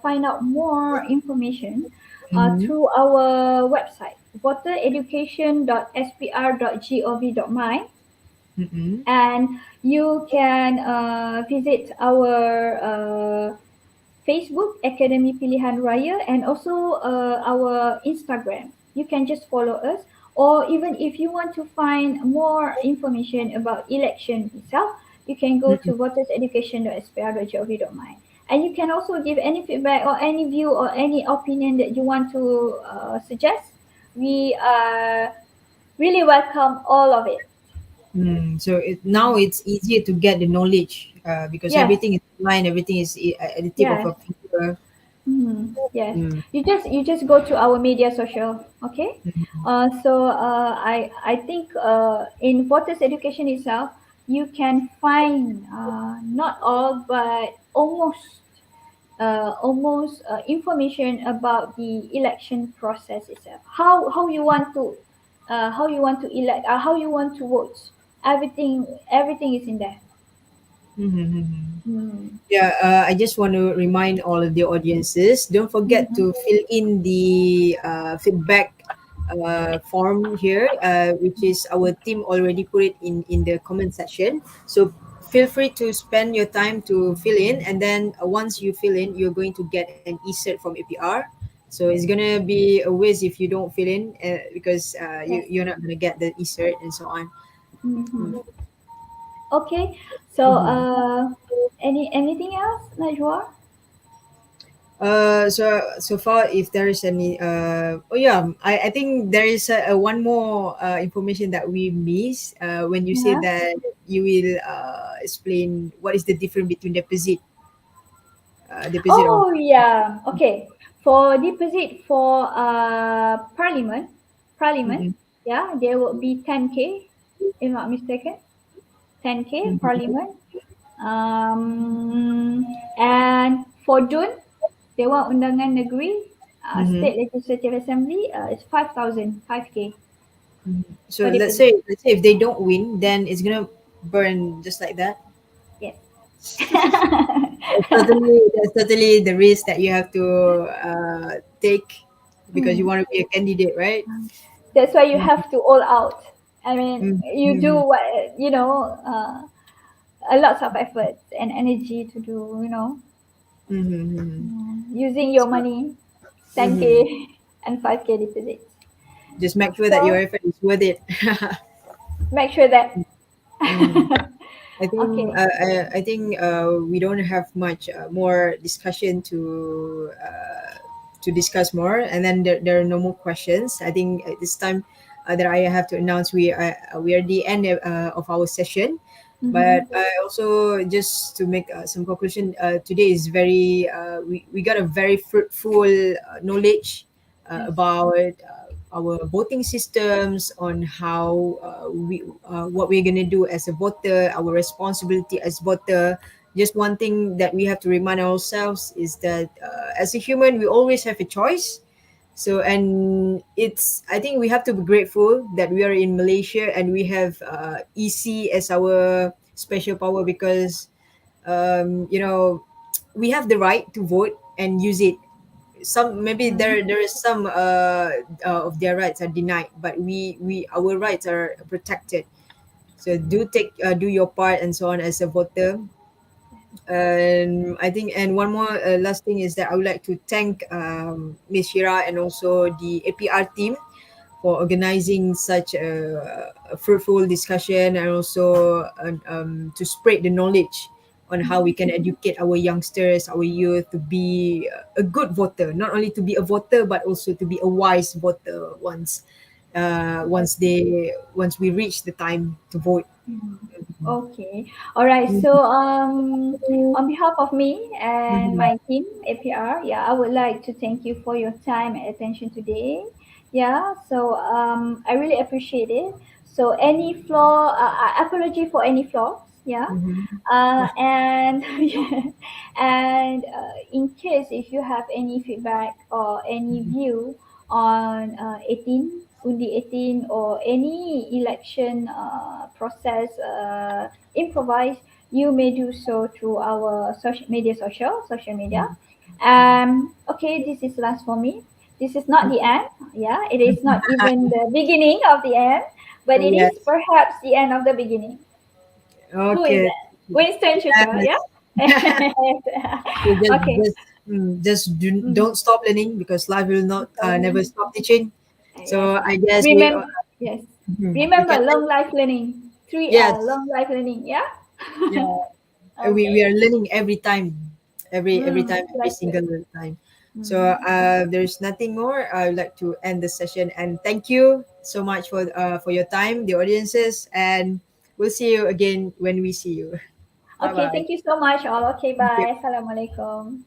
find out more information Mhm. through our website. votereducation.spr.gov.my, Mm-hmm. and you can visit our Facebook Akademi Pilihan Raya, and also our Instagram. You can just follow us, or even if you want to find more information about election itself, you can go to voterseducation.spr.gov.my. And you can also give any feedback or any view or any opinion that you want to suggest. We really welcome all of it. So now it's easier to get the knowledge because Yes. everything is online, everything is at the tip of Yes. a finger. Yes. Mm. You just go to our media social, okay? I think in voters education itself, you can find not all but almost information about the election process itself. How you want to elect, how you want to vote. Everything is in there. Mm-hmm. Hmm. Yeah, I just want to remind all of the audiences, don't forget to fill in the feedback form here, which is our team already put it in the comment section. So feel free to spend your time to fill in, and then once you fill in, you're going to get an e-cert from APR. So it's gonna be a waste if you don't fill in because Yes. you're not gonna get the e-cert and so on. Hmm. Okay. So Mhm. anything else, Najwa? So far, if there is any, oh yeah, I think there is one more information that we miss when you say Yeah. that you will explain what is the difference between deposit of. Oh yeah. Okay. For deposit for parliament, Mhm, yeah, there will be 10K, if not mistaken. 10K mhm, parliament. And for June, Dewan Undangan Negeri, mhm, State Legislative Assembly, it's 5,000, 5K mhm. So for let's deposit. say if they don't win, then it's gonna burn just like that. Yes. That's totally the risk that you have to take because you Hmm. want to be a candidate, right? That's why you Mhm, have to all out. I mean, mhm, you do mhm, what, a lot of effort and energy to do, mhm, mhm. using your So, money, mhm. 10K and 5K deposit. Just make sure that your So effort is worth it. make sure that. Mm. I think Okay. we don't have much more discussion to discuss more, and then there are no more questions. I think at this time that I have to announce we are at the end of our session. But Mm-hmm. I also just to make some conclusion. Today is we got a very fruitful knowledge Yes. about our voting systems, on how we what we're gonna do as a voter, our responsibility as voter. Just one thing that we have to remind ourselves is that as a human, we always have a choice. So, and it's I think we have to be grateful that we are in Malaysia and we have EC as our special power because we have the right to vote and use it. Some maybe Mm-hmm. there is some of their rights are denied, but we our rights are protected. So do your part and so on as a voter. And I think, and one more last thing is that I would like to thank Ms. Shira and also the APR team for organizing such a fruitful discussion, and also to spread the knowledge on how we can educate our youngsters, our youth to be a good voter, not only to be a voter but also to be a wise voter once we reach the time to vote. Okay. All right. So, on behalf of me and Mhm. my team, APR, yeah, I would like to thank you for your time and attention today. Yeah. So, I really appreciate it. So, any flaw, apology for any flaws. Yeah. Mhm. And and in case if you have any feedback or any view on 18 Undi 18 or any election process improvise, you may do so through our social media. Okay, this is last for me. This is not the end. Yeah, it is not even the beginning of the end, but it Yes. is perhaps the end of the beginning. Who is Okay. that? Winston Churchill, yeah? So Okay. don't stop learning, because life will not never stop teaching. So I guess Remember, yes. we Remember, can- long life learning. 3L, Yes. long life learning, yeah? yeah. We are learning every time, every time, every that's single time. So there's nothing more. I would like to end the session, and thank you so much for your time, the audiences, and we'll see you again when we see you. Okay, Bye-bye. thank you so much all. Okay, Thank you. bye. Assalamualaikum.